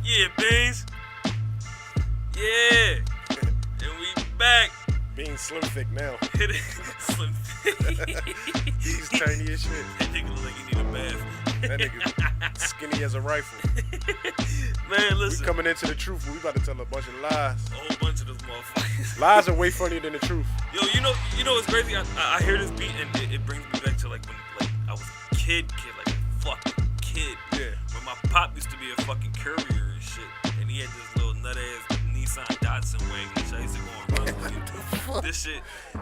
Yeah, Beans. Yeah. And we back. Being slim thick now. Slim He's tiny as shit. That nigga look like he need a bath. That nigga skinny as a rifle. Man, listen. We coming into the truth. We about to tell a bunch of lies. A whole bunch of those motherfuckers. Lies are way funnier than the truth. Yo, you know what's crazy? I hear this beat and it brings me back to like when I was a kid, like a fucking kid. Yeah. When my pop used to be a fucking courier and shit, and he had this little nut ass Nissan Datsun wagon, which I used to go and run with.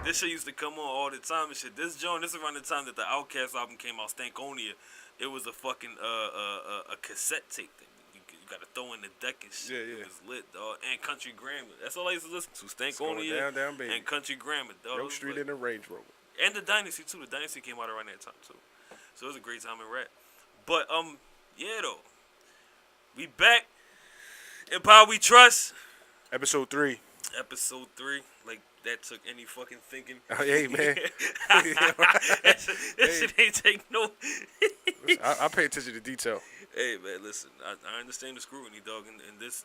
This shit used to come on all the time and shit. This is around the time that the Outkast album came out, Stankonia. It was a fucking a cassette tape thing. You gotta throw in the deck and shit. Yeah, yeah. It was lit, dog. And Country Grammar. That's all I used to listen to. Stankonia down, baby. and Country Grammar, dog. Yo Street in the Range Rover. And the Dynasty too. The Dynasty came out around that time too. So it was a great time in rap. But yeah though. We back. In Power We Trust. Episode 3. Episode 3. Like that took any fucking thinking. Hey man. That shit ain't take no. I pay attention to detail. Hey man, listen. I understand the scrutiny, dog. In this,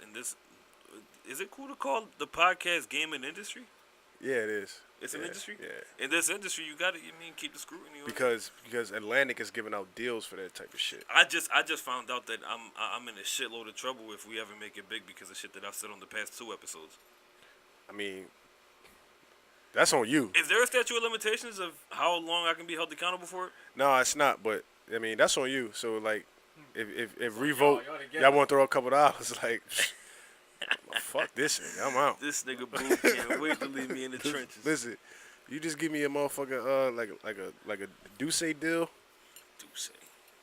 is it cool to call the podcast gaming industry? Yeah, it is. It's an industry. Yeah. In this industry, you gotta, keep the scrutiny on. Because Atlantic is giving out deals for that type of shit. I just found out that I'm in a shitload of trouble if we ever make it big because of shit that I've said on the past 2 episodes. I mean, that's on you. Is there a statute of limitations of how long I can be held accountable for it? No, it's not. But I mean, that's on you. So like, if Revolt, y'all want to throw a couple dollars, like, fuck this nigga, I'm out. This nigga Boo can't wait to leave me in the trenches. Listen, you just give me a motherfucker like a Duce deal. Duce.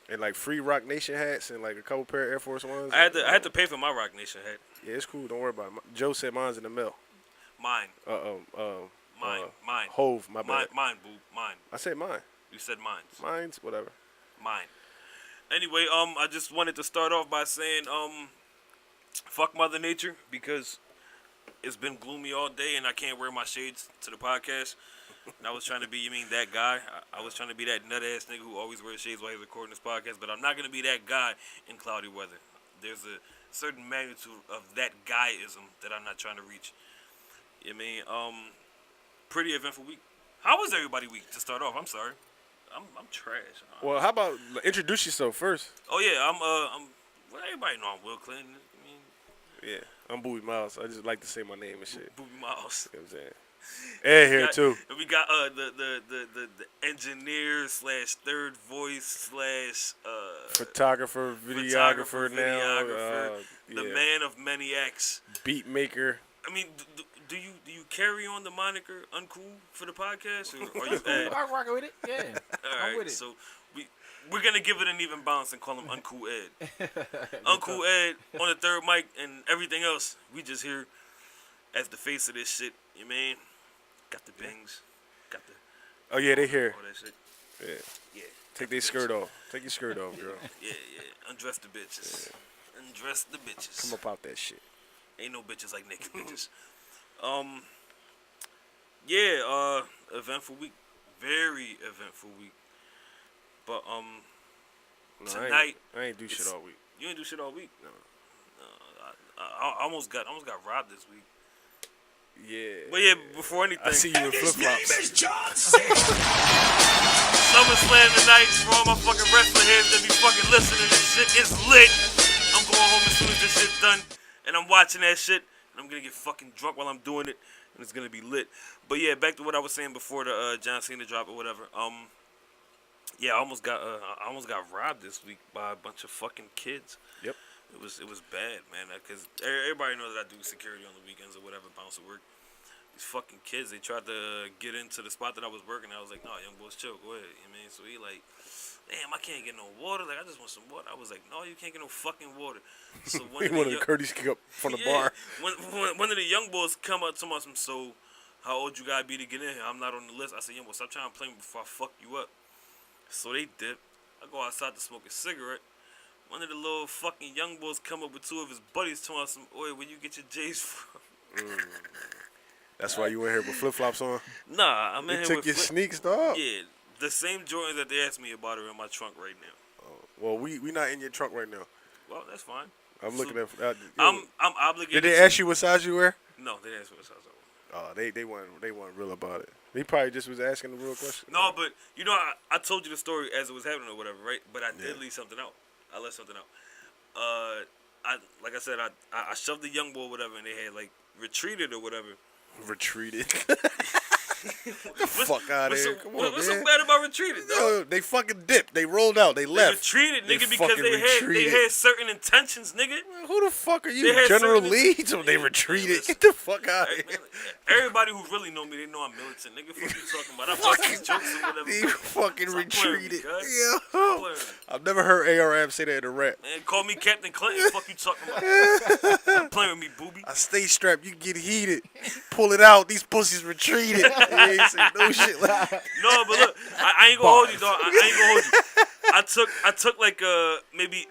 And like free Rock Nation hats and like a couple pair of Air Force Ones. I had to pay for my Rock Nation hat. Yeah, it's cool. Don't worry about it. Joe said mine's in the mail. Mine. Mine. Hove, my bad. Mine, Boo. Mine. I said mine. You said mine. Mine's whatever. Mine. Anyway, I just wanted to start off by saying, fuck Mother Nature because it's been gloomy all day and I can't wear my shades to the podcast. And I was trying to be, that guy. I was trying to be that nut ass nigga who always wears shades while he's recording this podcast, but I'm not gonna be that guy in cloudy weather. There's a certain magnitude of that guyism that I'm not trying to reach. Pretty eventful week. How was everybody week to start off? I'm sorry. I'm trash. Well, how about introduce yourself first? Oh yeah, well, everybody know I'm Will Clinton. Yeah, I'm Boobie Mylez. I just like to say my name and shit. Boobie Mylez. You know what I'm saying? Ed here too. And we got the engineer / third voice / photographer, videographer now. The man of many acts. Beat maker. I mean, do you carry on the moniker Uncool for the podcast, or are you Ed? I rock with it. Yeah. All right, I'm with it. so we're gonna give it an even balance and call him Uncool Ed. Uncool Ed on the third mic and everything else. We just here as the face of this shit. You mean? Got the bangs. Got the. Oh yeah, they here. All that shit. Yeah. Yeah. Take their skirt off. Take your skirt off, girl. Yeah. Undress the bitches. Yeah. Undress the bitches. Come up out that shit. Ain't no bitches like Nicki bitches. Yeah, eventful week. Very eventful week. But tonight I ain't do shit all week. You ain't do shit all week? No. I almost got robbed this week. Yeah. But yeah, before anything, I see you in flip flops. SummerSlam tonight for all my fucking wrestling heads that be fucking listening. This shit is lit. I'm going home as soon as this shit's done, and I'm watching that shit, and I'm gonna get fucking drunk while I'm doing it, and it's gonna be lit. But yeah, back to what I was saying before the John Cena drop or whatever. Yeah, I almost got robbed this week by a bunch of fucking kids. Yep. It was bad, man, because everybody knows that I do security on the weekends or whatever, bounce at work. These fucking kids, they tried to get into the spot that I was working. I was like, no, young boys, chill, go ahead. You know what I mean? So he like, damn, I can't get no water. Like, I just want some water. I was like, no, you can't get no fucking water. So one of the Curtis kick up from the bar. One of the young boys come up to me, so how old you gotta be to get in here? I'm not on the list. I said, young boy, stop trying to play me before I fuck you up. So they dip. I go outside to smoke a cigarette. One of the little fucking young boys come up with 2 of his buddies telling us, "Oi, where you get your J's from?" That's why you in here with flip flops on? Nah, I'm in here with. You took your sneaks, dog? Yeah, the same Jordans that they asked me about are in my trunk right now. Oh, well, we not in your trunk right now. Well, that's fine. I'm looking at. I'm obligated. Did they ask you what size you wear? No, they didn't ask me what size I wear. Oh, they weren't real about it. He probably just was asking the real question. No, but you know, I told you the story as it was happening or whatever, right? But I did leave something out. I left something out. Like I said, I shoved the young boy or whatever, and they had like retreated or whatever. Retreated. Get the fuck out of here. Come on, what's man. so bad about retreated, dog? No, they fucking dipped. They rolled out. They left. Retreated, nigga, They because fucking they retreated. had certain intentions, nigga. Who the fuck are They you? had General certain- Leeds? Or they retreated? listen. Get the fuck out of here. Everybody who really know me, they know I'm militant, nigga. Fuck you talking about? I bust these jokes or whatever. They fucking Stop playing with me, retreated. cuz. Yeah. Stop playing with me. I've never heard ARM say that in a rap. Man, call me Captain Clinton. Fuck you talking about? Stop playing with me, booby. I stay strapped. You get heated. Pull it out. These pussies retreated. They ain't say no shit like that. No, but look, I ain't gonna hold you, dog. I ain't gonna hold you. I took like maybe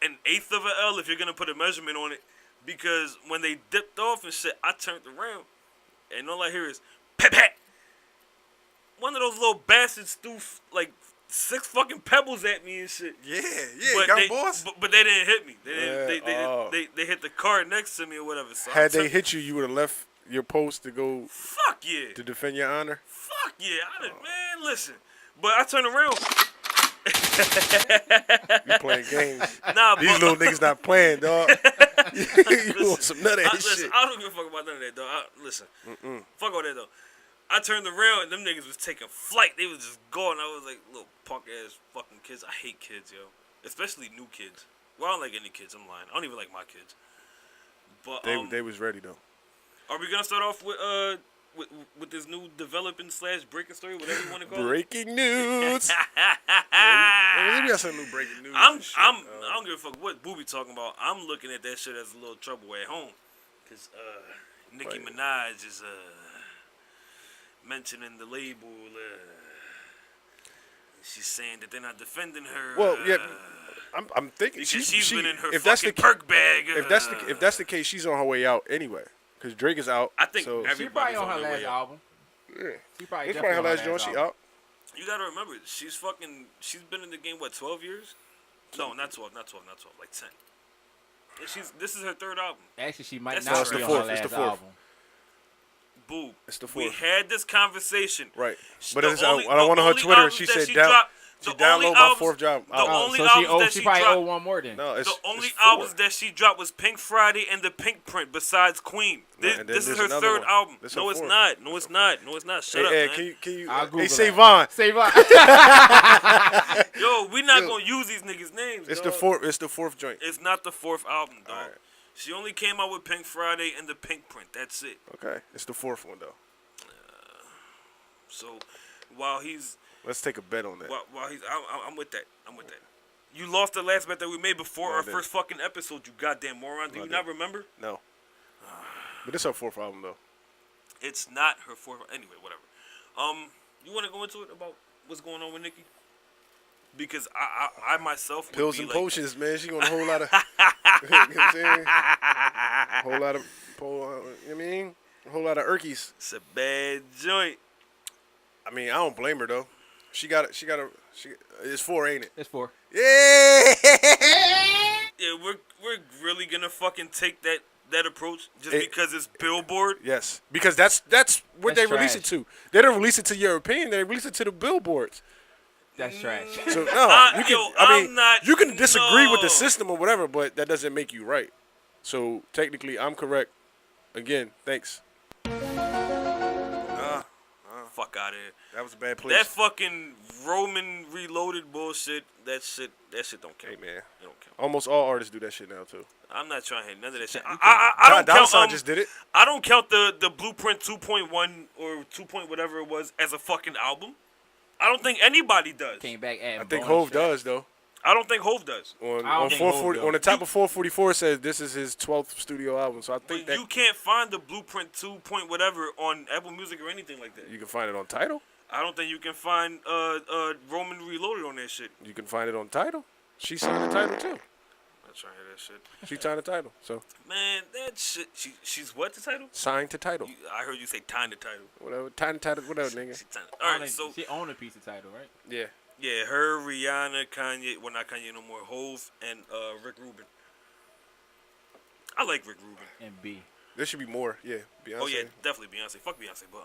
an eighth of an L if you're gonna put a measurement on it, because when they dipped off and shit, I turned around and all I hear is pat pat. One of those little bastards threw like 6 fucking pebbles at me and shit. Yeah, But young they, boss. But they didn't hit me. They Yeah, didn't. They hit the car next to me or whatever. So Had they hit you, you would have left your post to go fuck yeah. to defend your honor. Fuck yeah. Man, listen. But I turned around. You playing games. Nah, These little niggas not playing, dog. You want some nut ass shit. I don't give a fuck about none of that, dog. Listen. Fuck all that, though. I turned around and them niggas was taking flight. They was just going. I was like, little punk ass fucking kids. I hate kids, yo. Especially new kids. Well, I don't like any kids. I'm lying. I don't even like my kids. But They was ready though. are we gonna start off with this new developing / breaking story, whatever you want to call it? Breaking news. Yeah, we got some new breaking news. I and shit. don't give a fuck what Boobie talking about. I'm looking at that shit as a little trouble at home, cause Nicki Minaj is mentioning the label. She's saying that they're not defending her. Well, yeah, I'm thinking because she's been in her if that's fucking the perk bag. if that's the case, she's on her way out anyway. Cause Drake is out. I think so. She probably everybody's on her their last way out. album. Yeah. She probably It's definitely probably her on last joint. She album. out. You gotta remember, she's been in the game, what, 12 years? No, not 12, like 10. And this is her 3rd album. Actually, she might That's not not be the on fourth. her It's last the fourth. album. Boo. It's the We 4th. had this conversation. Right. But The it's, only- I don't want the on her only Twitter. albums She that said she down. dropped- She the only downloaded my albums- 4th job. the album. only So albums that she she probably dropped- owe one more then. No, it's The only it's 4. albums that she dropped was Pink Friday and the Pink Print, besides Queen. No, This, and then this is there's her another 3rd one. album. This No, her it's 4th. not. No, it's not. No, it's not. Shut up, Hey, man. can you? I'll Hey, Google Savon. Save up. Yo, we not Yo. gonna use these niggas' names. It's dog. the 4th. It's the 4th joint. It's not the 4th album, dog. Alright. She only came out with Pink Friday and the Pink Print. That's it. Okay, it's the 4th one though. So while he's Let's take a bet on that. while he's I'm with that. I'm with that. You lost the last bet that we made before No, I our didn't. first fucking episode. You goddamn moron. Do No, I you not didn't. remember? No. But it's her 4th album though. It's not her 4th. Anyway, whatever. You want to go into it about what's going on with Nicki? Because I myself would Pills be and like, potions, man. She gonna a whole lot of. You know what I'm saying? A whole lot of. You know what I mean? A whole lot of Erkies. It's a bad joint. I mean, I don't blame her though. It's 4, ain't it? It's 4. Yeah. Yeah, we're really gonna fucking take that approach just It- because it's Billboard. Yes, because that's what That's they release trash. it to. They don't release it to your opinion. They release it to the billboards. That's trash. So no, you can. yo, I mean, I'm not- you can disagree with the no. system or whatever, but that doesn't make you right. So technically, I'm correct. Again, thanks. Fuck out of here. That was a bad place. That fucking Roman Reloaded bullshit. That shit don't count. Hey man, It don't count. almost all artists do that shit now too. I'm not trying to hit none of that shit. You I don't Dollar count. Sign just did it. I don't count the Blueprint 2.1 or 2. Whatever it was as a fucking album. I don't think anybody does. Came back at I think Hove does though. I don't think Hove does. On I don't think Hov 440, does. on the top of 444 says this is his 12th studio album. So I think But that you can't find the Blueprint 2. Whatever on Apple Music or anything like that. you can find it on Tidal. I don't think you can find Roman Reloaded on that shit. You can find it on Tidal. She signed the Tidal too. I'm not trying to hear that shit. She signed the Tidal. So Man, that shit. She's what the title? signed to Tidal. I heard you say time the title. Whatever. Tidal. Whatever, nigga. All right, so She owned a piece of title, right? Yeah. yeah, her, Rihanna, Kanye. Well, not Kanye no more. Hove and Rick Rubin. I like Rick Rubin. And B. There should be more. Yeah, Beyonce. Oh yeah, definitely Beyonce. Fuck Beyonce, but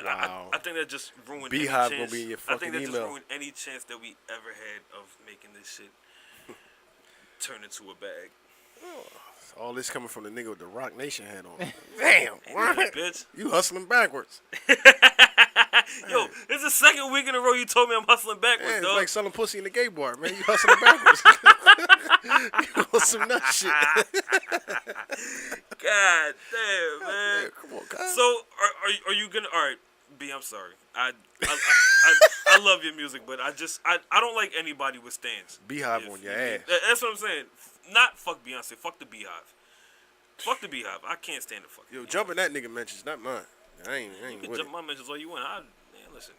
Wow. I think that just ruined Beehive any gonna chance. be in your I think that fucking just email. ruined any chance that we ever had of making this shit turn into a bag. All this coming from the nigga with the Rock Nation hat on. Damn, Right. what? Bitch. You hustling backwards. Yo, this is the second week in a row you told me I'm hustling backwards, Man, it's dog. like selling pussy in the gay bar, man. You hustling backwards. You on some nut shit. God damn, man. Yeah, come on, guys. So, are you gonna? All right, B. I'm sorry. I love your music, but I don't like anybody with stands. Beehive on your ass. That's what I'm saying. Not fuck Beyonce. Fuck the Beehive. Fuck the Beehive. I can't stand the fuck. Yo, jumping that nigga mentions, not mine. I ain't You can with jump it. my mentions all you want. Man, listen.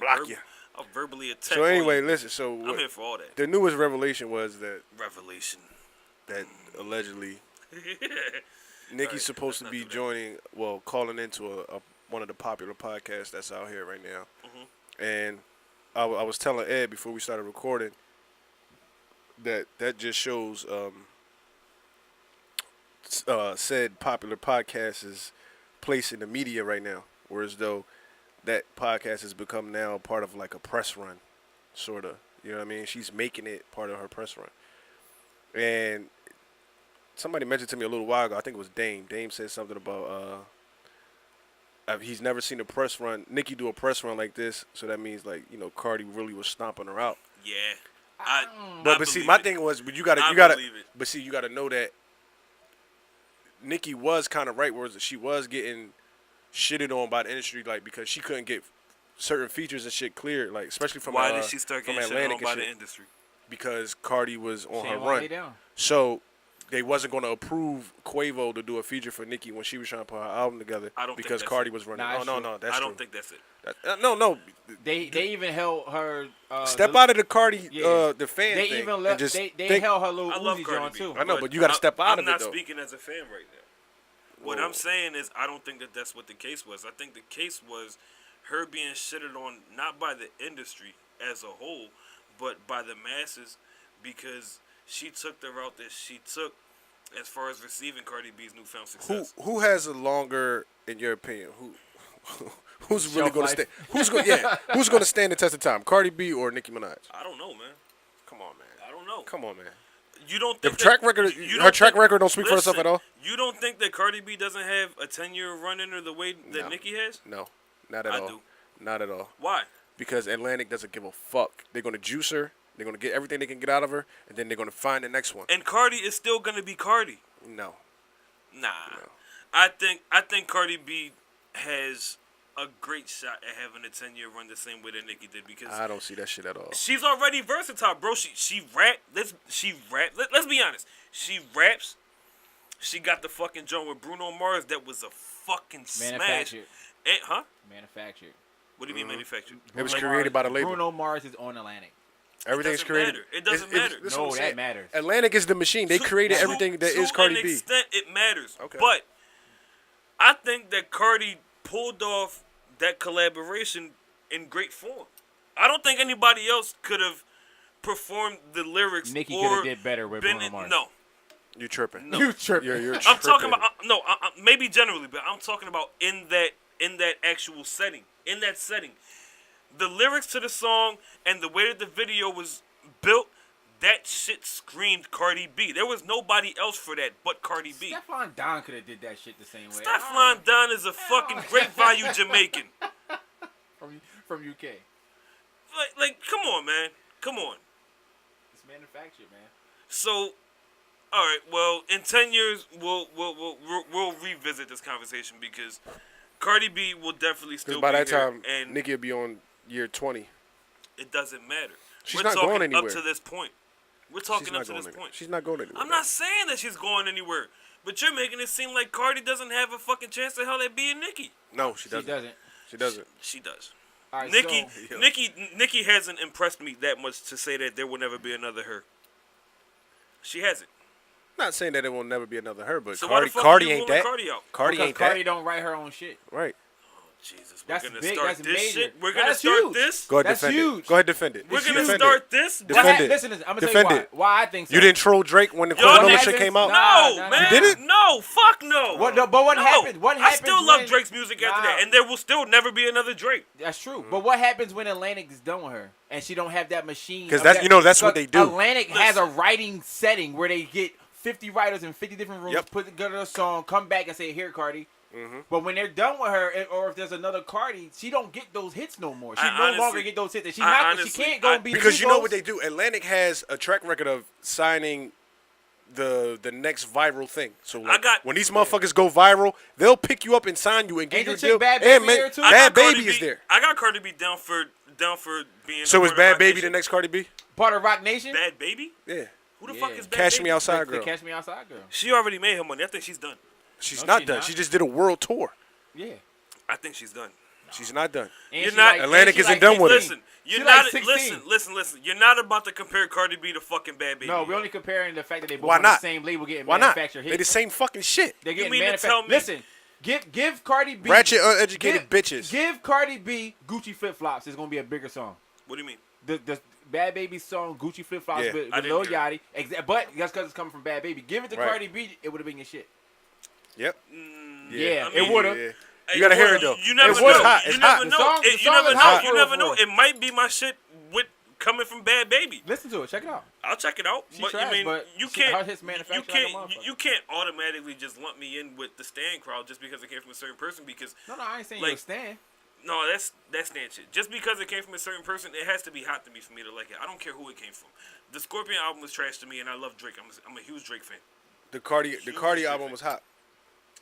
Block you. I'll verbally attack. So anyway, all you. listen. So I'm here for all that. the newest revelation was that Revelation. allegedly Nicki's Right, supposed to let's be not do that. joining, calling into a one of the popular podcasts that's out here right now. Mm-hmm. And I was telling Ed before we started recording that just shows said popular podcast is place in the media right now, whereas though that podcast has become now part of like a press run, sort of. You know what I mean? She's making it part of her press run. And somebody mentioned to me a little while ago, I think it was Dame. Dame said something about he's never seen a press run. Nicki do a press run like this, so that means like, you know, Cardi really was stomping her out. Yeah. But see, my thing was, but you gotta, believe it. but see, you gotta know that Nicki was kind of right, whereas she was getting shitted on by the industry, like because she couldn't get certain features and shit cleared, like especially from Why did she start getting shit Atlantic on by and the shit, industry? because Cardi was on She her ain't wanna run. lay down. So they wasn't going to approve Quavo to do a feature for Nicki when she was trying to put her album together I don't think because that's Cardi it. was running. Nah, it's No, true. that's I true. don't think that's it. No. They even held her. Step out of the Cardi, Yeah. the fan They thing. even and left. just They think- held her little I love Uzi Cardi John B. too. I know, but you got to step out of it, I'm though. not speaking as a fan right now. What Whoa. I'm saying is I don't think that that's what the case was. I think the case was her being shitted on not by the industry as a whole, but by the masses because she took the route that she took as far as receiving Cardi B's newfound success. Who has a longer, in your opinion, who's really Shelf going to life. stand? Who's going to stand the test of time? Cardi B or Nicki Minaj? I don't know, man. Come on, man. I don't know. Come on, man. You don't The think track that, record, you her don't track think- record don't speak for herself at all. You don't think that Cardi B doesn't have a 10-year run in her the way that No. Nicki has? No, not at I all. do. Not at all. Why? Because Atlantic doesn't give a fuck. They're going to juice her. They're going to get everything they can get out of her, and then they're going to find the next one. And Cardi is still gonna be Cardi. No. Nah. No. I think Cardi B has a great shot at having a 10-year run the same way that Nicki did because I don't see that shit at all. she's already versatile, bro. She rap. Let's be honest. She raps. She got the fucking joint with Bruno Mars that was a fucking smash. Manufactured. Huh? Manufactured. What do you mean manufactured? It was Like, created by the label. Bruno Mars is on Atlantic. Everything's doesn't created. matter. It doesn't matter. this is No, what I'm that saying. matters. Atlantic is the machine. They created everything that is Cardi To an B. extent, it matters. Okay. But I think that Cardi pulled off that collaboration in great form. I don't think anybody else could have performed the lyrics. Nicki could or have did better with been Bruno in- Mars. No, You tripping. No. You tripping. You're I'm tripping. talking about maybe generally, but I'm talking about in that actual setting. In that setting, the lyrics to the song and the way that the video was built, that shit screamed Cardi B. There was nobody else for that but Cardi B. Stephon Don could have did that shit the same way. Stefan Don is a fucking great value Jamaican. From UK. Like, come on, man. Come on. It's manufactured, man. So, all right. Well, in 10 years, we'll revisit this conversation because Cardi B will definitely still Because by be that here, time, and Nicki will be on year 20. it doesn't matter. She's We're not talking going anywhere. up to this point. We're She's talking not up to going this anywhere. point. She's not going anywhere. I'm not saying that she's going anywhere, but you're making it seem like Cardi doesn't have a fucking chance to hell at being Nicki. No, she She doesn't. doesn't. She doesn't. She does. All right, Nicki, so, Nicki hasn't impressed me that much to say that there will never be another her. She hasn't. Not saying that it will never be another her, but So why the fuck Cardi are you ain't ruling that. Cardi out? Cardi because ain't Cardi that. don't write her own shit. Right. Jesus, we're That's gonna big. start That's this major. shit. We're gonna That's start huge. this. Go ahead, That's defend huge. it. Go ahead, defend it. We're gonna Defend start it. this. Defend it. Listen, I'm gonna tell Defend you it. why I think so. You didn't troll Drake when the Yo, Corona what shit came out? Nah. No, man. You didn't? No, fuck no. But what No. happened? What I happens? still love when- Drake's music after Nah. that, and there will still never be another Drake. That's true. But what happens when Atlantic is done with her and she don't have that machine? 'Cause of that's- that- you know, that's what because they do. Atlantic has a Listen. writing setting where they get 50 writers in 50 different rooms, Yep. put together a song, come back and say, "Here, Cardi." But when they're done with her, or if there's another Cardi, she don't get those hits no more. She I no honestly- longer get those hits. And she I not. She honestly- can't go and be the Because you know Migos. what they do? Atlantic has a track record of signing the next viral thing. So like, when these motherfuckers go viral, they'll pick you up and sign you and give Ain't you a the chick deal. Bad And Baby man, there, too? I Bad got Cardi Baby is B- there. I got Cardi B down for being. So a is part of Bad Roc Baby the Nation. next Cardi B? Part of Rock Nation. Bad Baby? Yeah. Who the Yeah. fuck is Bad Cash Baby? Me Outside The girl. Catch Me Outside girl. She already made her money. I think she's done. She's No, not she done. not. She just did a world tour. Yeah. I think she's done. She's not done. And You're she not- like- Atlantic and she isn't like done with it. 16. Listen, you're She not. like 16. Listen. You're not about to compare Cardi B to fucking Bad Baby. No, we're only comparing the fact that they both Why on not? the same label getting Why not? manufactured They hits. the same fucking shit. They're getting mean to manufactured. tell me- Listen, give Cardi B Ratchet, uneducated bitches. Give Cardi B Gucci Flip Flops. It's gonna be a bigger song. What do you mean? The Bad Baby song Gucci Flip Flops Yeah. with I didn't Lil hear Yachty. But that's because it's coming from Bad Baby. Give it to Right. Cardi B, it would have been your shit. Yep. Yeah, I it mean, would have. Yeah. Hey, You gotta hear well, it though. You never It's know. hot. It's You hot. never The know. song- the You song never is know. hot You for never real, know. for It might be my shit with coming from Bad Baby. Listen to it. Check it out. I'll check it out. She But trash, I mean, but you she- can't. her hits You manufactured like a can't. motherfucker. You can't automatically just lump me in with the stan crowd just because it came from a certain person. Because No, I ain't saying Like- you a stan. no, that's stan shit. Just because it came from a certain person, it has to be hot to me for me to like it. I don't care who it came from. The Scorpion album was trash to me, and I love Drake. I'm a huge Drake fan. The Cardi album was hot,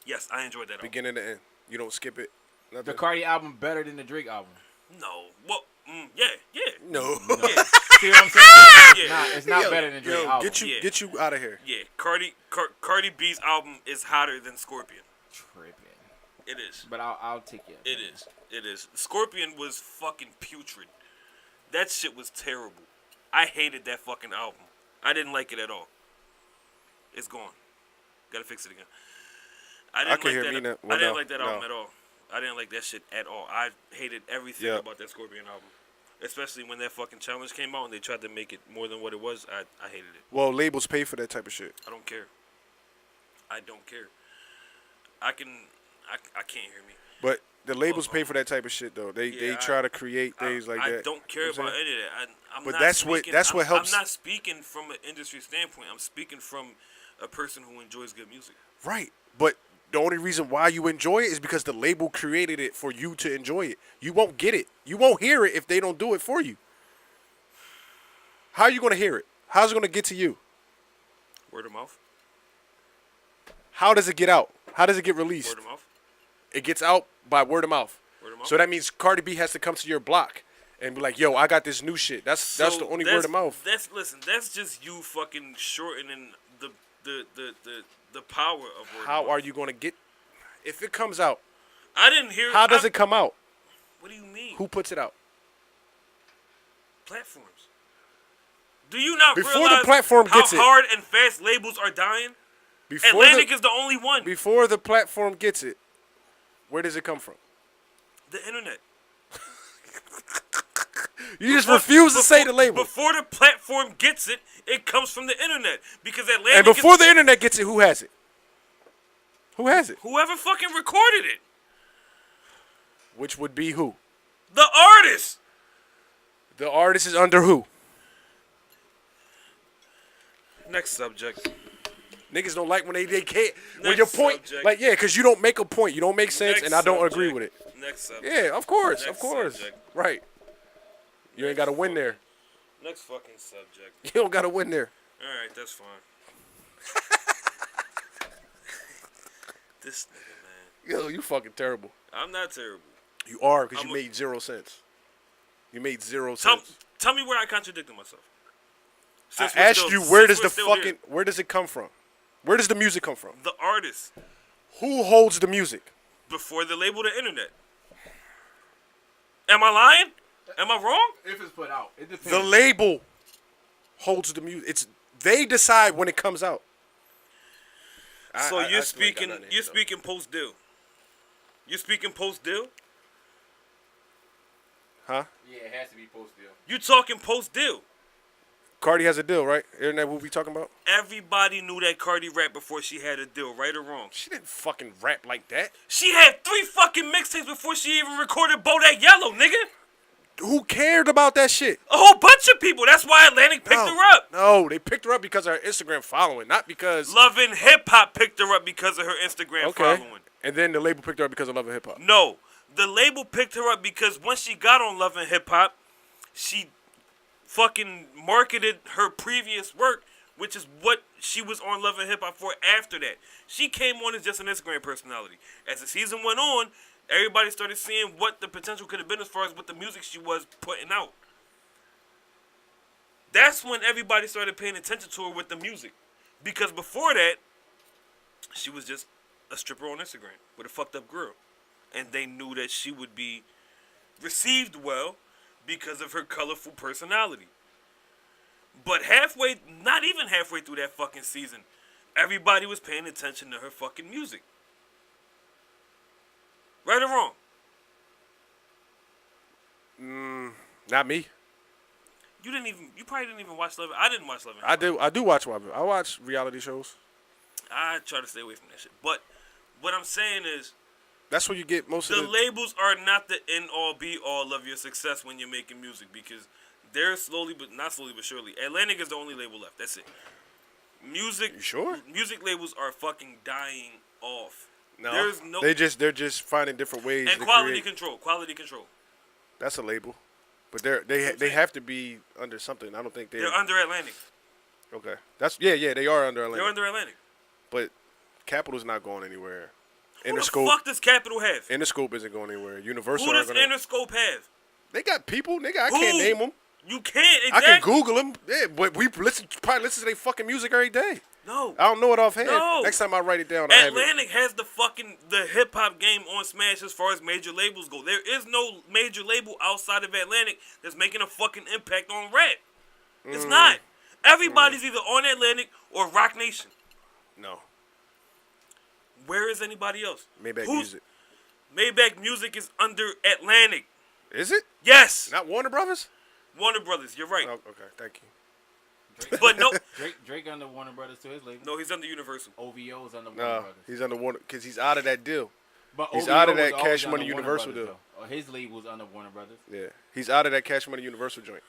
Yes, I enjoyed that album. beginning to end. You don't skip it. Nothing. The Cardi album better than the Drake album. No, well, yeah. No. See what I'm saying? Yeah. Nah, it's not Yo, better than Drake yo, album. Yeah. get you out of here. Yeah, Cardi B's album is hotter than Scorpion. Tripping. It is. But I'll take you. It is. It is. Scorpion was fucking putrid. That shit was terrible. I hated that fucking album. I didn't like it at all. It's gone. Gotta fix it again. I didn't can like hear that. me now. I Well, didn't no, like that album no. at all. I didn't like that shit at all. I hated everything Yeah. about that Scorpion album. Especially when that fucking challenge came out and they tried to make it more than what it was. I hated it. Well, labels pay for that type of shit. I don't care. I don't care. I can't hear me. But the labels pay for that type of shit though. They Yeah, try to create things like that. I don't care You know what about I'm saying? any of that. I'm But not that's what- speaking- that's what helps- I'm not speaking from an industry standpoint. I'm speaking from a person who enjoys good music. Right. But the only reason why you enjoy it is because the label created it for you to enjoy it. You won't get it. You won't hear it if they don't do it for you. How are you going to hear it? How's it going to get to you? Word of mouth. How does it get out? How does it get released? Word of mouth. It gets out by word of mouth. Word of mouth. So that means Cardi B has to come to your block and be like, "Yo, I got this new shit." That's the only word of mouth. That's just you fucking shortening the power of word How of mouth. are you going to get if it comes out? I didn't hear. How does it come out? What do you mean? Who puts it out? Platforms. Do you not Before realize the platform how gets it. hard and fast labels are dying? Before Atlantic the, is the only one. before the platform gets it, where does it come from? The internet. You just refuse to say the label. Before the platform gets it, it comes from the internet. Because Atlantic And before the internet gets it, who has it? Who has it? whoever fucking recorded it. Which would be who? The artist. The artist is under who? Next subject. Niggas don't like when they can't. When Next your point, subject. like, yeah, because you don't make a point. You don't make sense, Next and I don't subject. agree with it. Next subject. Yeah, of course, Next of course. subject. Right. You ain't got to win there. Next fucking subject. You don't got to win there. Alright, that's fine. This nigga, man. Yo, you fucking terrible. I'm not terrible. You are, because I'm you a- made 0 cents. You made 0 Tell, cents. tell me where I contradicted myself. I Since we're asked still- you, where since does the we're still fucking, here. where does it come from? Where does the music come from? The artist. Who holds the music? Before they label the internet. Am I lying? Am I wrong? If it's put out, it depends. The label holds the music. They decide when it comes out. So I you're still ain't got speaking nothing here, you're though. speaking post deal. You're speaking post deal? Huh? Yeah, it has to be post deal. You talking post deal? Cardi has a deal, right? Isn't that what we talking about? Everybody knew that Cardi rap before she had a deal, right or wrong? She didn't fucking rap like that. She had 3 fucking mixtapes before she even recorded Bodak Yellow, nigga. Who cared about that shit? A whole bunch of people. That's why Atlantic picked her up. No, they picked her up because of her Instagram following, not because... Love and Hip Hop picked her up because of her Instagram following. And then the label picked her up because of Love and Hip Hop. No, the label picked her up because once she got on Love and Hip Hop, she fucking marketed her previous work, which is what she was on Love and Hip Hop for after that. She came on as just an Instagram personality. As the season went on, everybody started seeing what the potential could have been as far as what the music she was putting out. That's when everybody started paying attention to her with the music. Because before that, she was just a stripper on Instagram with a fucked up girl. And they knew that she would be received well because of her colorful personality. But not even halfway through that fucking season, everybody was paying attention to her fucking music. Right or wrong? Not me. You probably didn't even watch Love. I didn't watch Love. I do watch Love. I watch reality shows. I try to stay away from that shit. But what I'm saying is, that's where you get most of the labels are not the end all be all of your success when you're making music, because they're not slowly but surely. Atlantic is the only label left. That's it. Music. You sure? Music labels are fucking dying off. No, they're just finding different ways. And to quality create. control. Quality control. That's a label, but they have to be under something. I don't think they're under Atlantic. Okay, they are under Atlantic. They're under Atlantic. But Capitol's not going anywhere. Who the fuck does Capitol have? Interscope isn't going anywhere. Universal. Who does Interscope have? They got people, nigga. I can't name them. You can't. Exactly. I can Google them. Yeah, but we probably listen to their fucking music every day. No. I don't know it offhand. No. Next time I write it down, Atlantic has the hip hop game on Smash as far as major labels go. There is no major label outside of Atlantic that's making a fucking impact on rap. It's not. Everybody's either on Atlantic or Rock Nation. No. Where is anybody else? Maybach Music. Maybach Music is under Atlantic. Is it? Yes. Not Warner Brothers? Warner Brothers, you're right. Oh, okay, thank you. But no. Drake under Warner Brothers to his label. No, he's under Universal. OVO is under Warner Brothers. He's under Warner because he's out of that deal. But he's OVO out of that was Cash always Money under Universal Warner deal. Brothers, his label's under Warner Brothers. Yeah, he's out of that Cash Money Universal joint.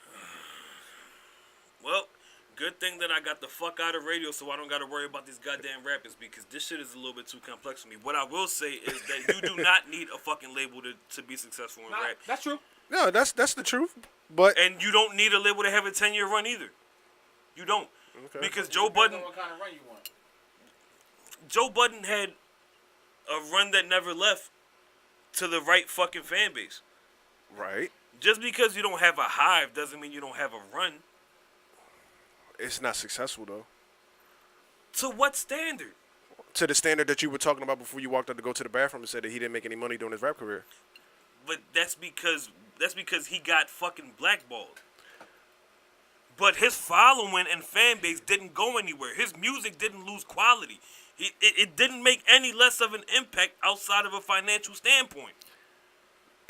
Well, good thing that I got the fuck out of radio so I don't got to worry about these goddamn rappers, because this shit is a little bit too complex for me. What I will say is that you do not need a fucking label to be successful in rap. That's true. No, that's the truth. But and you don't need a label to have a 10-year run either. You don't. Okay. Because Joe Budden. What kind of run you want? Joe Budden had a run that never left to the right fucking fan base. Right. Just because you don't have a hive doesn't mean you don't have a run. It's not successful though. To what standard? To the standard that you were talking about before you walked out to go to the bathroom and said that he didn't make any money during his rap career. But that's because he got fucking blackballed. But his following and fan base didn't go anywhere. His music didn't lose quality. It didn't make any less of an impact outside of a financial standpoint.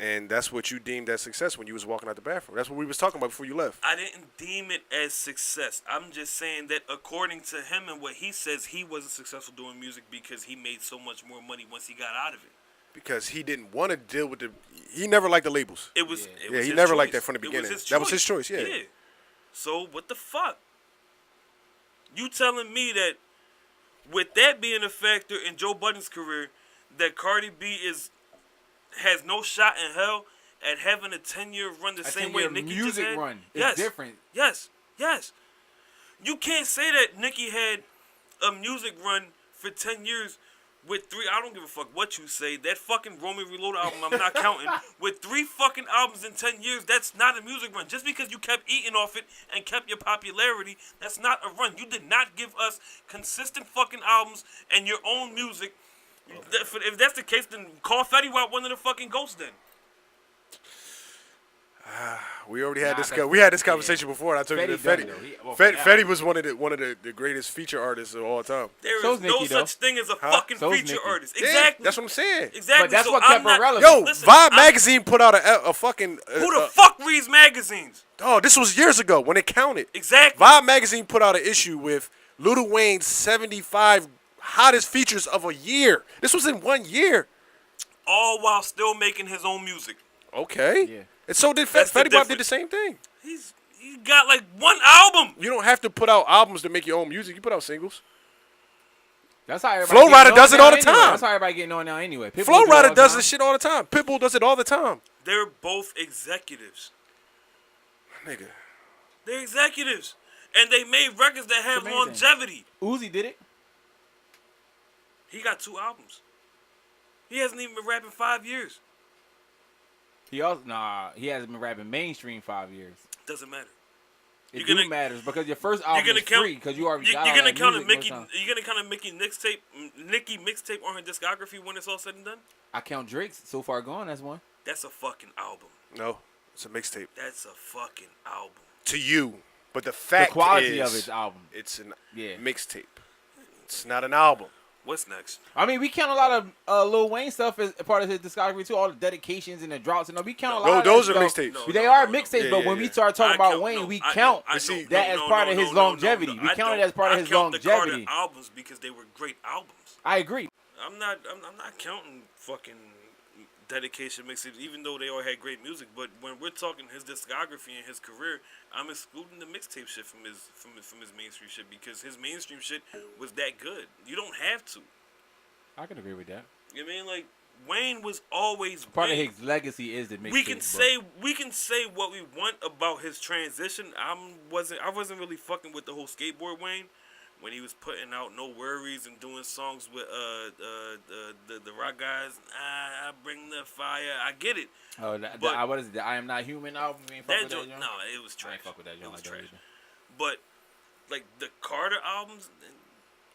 And that's what you deemed as success when you was walking out the bathroom. That's what we was talking about before you left. I didn't deem it as success. I'm just saying that according to him and what he says, he wasn't successful doing music because he made so much more money once he got out of it. Because he didn't want to deal with he never liked the labels. It was he never liked that from the beginning. That was his choice, yeah. So what the fuck? You telling me that with that being a factor in Joe Budden's career, that Cardi B has no shot in hell at having a 10-year run the same way Nicki just had? Run is different. Yes. You can't say that Nicki had a music run for 10 years with 3, I don't give a fuck what you say, that fucking Roman Reloaded album, I'm not counting, with 3 fucking albums in 10 years, that's not a music run. Just because you kept eating off it and kept your popularity, that's not a run. You did not give us consistent fucking albums and your own music. Okay. If that's the case, then call Fetty Wap one of the fucking ghosts then. We already had this. 'cause We had this conversation before. And I told you Fetty that done, though. Fetty was one of the greatest feature artists of all time. There So's is no Nicki, though. such thing as a fucking So's feature Nicki. artist. Yeah, Exactly. that's what I'm saying. Exactly. But that's So what I'm kept her not- relevant. Yo, Listen, Vibe I'm- magazine put out a fucking. Who the fuck reads magazines? Oh, this was years ago when it counted. Exactly. Vibe magazine put out an issue with Lil Wayne's 75 hottest features of a year. This was in 1 year. All while still making his own music. Okay. Yeah. And so did That's the Fetty Wap did difference. the same thing. He got like one album. You don't have to put out albums to make your own music. You put out singles. That's how everybody Flow getting Rider on does it now all the anyway. time. That's how everybody getting on now anyway. Pitbull Flow do it all Rider the does time. this shit all the time. Pitbull does it all the time. They're both executives. Nigga. They're executives. And they made records that have Amazing. longevity. Uzi did it. He got 2 albums. He hasn't even been rapping 5 years. He hasn't been rapping mainstream 5 years. Doesn't matter. It You're gonna- matters because your first album is free because you already got You're all gonna that count a music Mickey. most times. You're gonna count a Nicki mixtape on her discography when it's all said and done. I count Drake's So Far Gone as one. That's a fucking album. No, it's a mixtape. That's a fucking album. To you. But the fact The quality is, of its album. it's a Yeah. mixtape. It's not an album. What's next? I mean, we count a lot of Lil Wayne stuff as a part of his discography too. All the dedications and the drops and all. We count a lot. No, of those that are stuff. mixtapes. They are mixtapes, Yeah, but yeah, when we yeah. start talking I about count- Wayne, no, we I count know, see, that as part of his longevity. We count it as part of his longevity. I count the albums because they were great albums. I agree. I'm not counting fucking dedication mixtapes, even though they all had great music. But when we're talking his discography and his career, I'm excluding the mixtape shit from his mainstream shit because his mainstream shit was that good. You don't have to. I can agree with that. You know what I mean? Like Wayne was always Part big. of his legacy is the mixtape. We can say what we want about his transition. I wasn't really fucking with the whole skateboard Wayne when he was putting out No Worries and doing songs with the rock guys. I bring the fire. I get it. Oh, But- what is it? The I Am Not Human album? You ain't fuck That with that joint, joint? no, it was I trash. ain't fuck with that It joint was like that trash. either. But like the Carter albums, and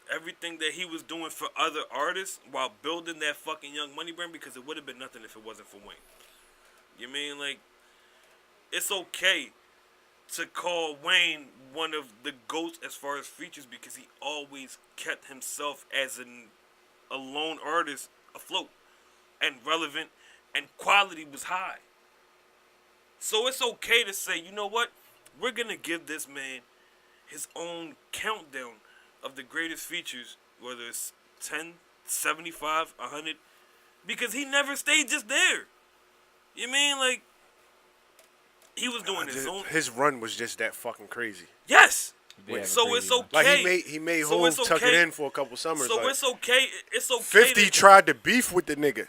everything that he was doing for other artists while building that fucking Young Money brand, because it would have been nothing if it wasn't for Wayne. You mean like it's okay to call Wayne one of the GOATs as far as features because he always kept himself as a lone artist afloat and relevant and quality was high. So it's okay to say, you know what? We're going to give this man his own countdown of the greatest features, whether it's 10, 75, 100, because he never stayed just there. You mean like he was doing his own. His run was just that fucking crazy. Yes. Yeah, So crazy, it's man. okay. Like he made So Hov it's tuck it okay. in for a couple summers. So like, it's okay. It's okay. 50 to, tried to beef with the nigga,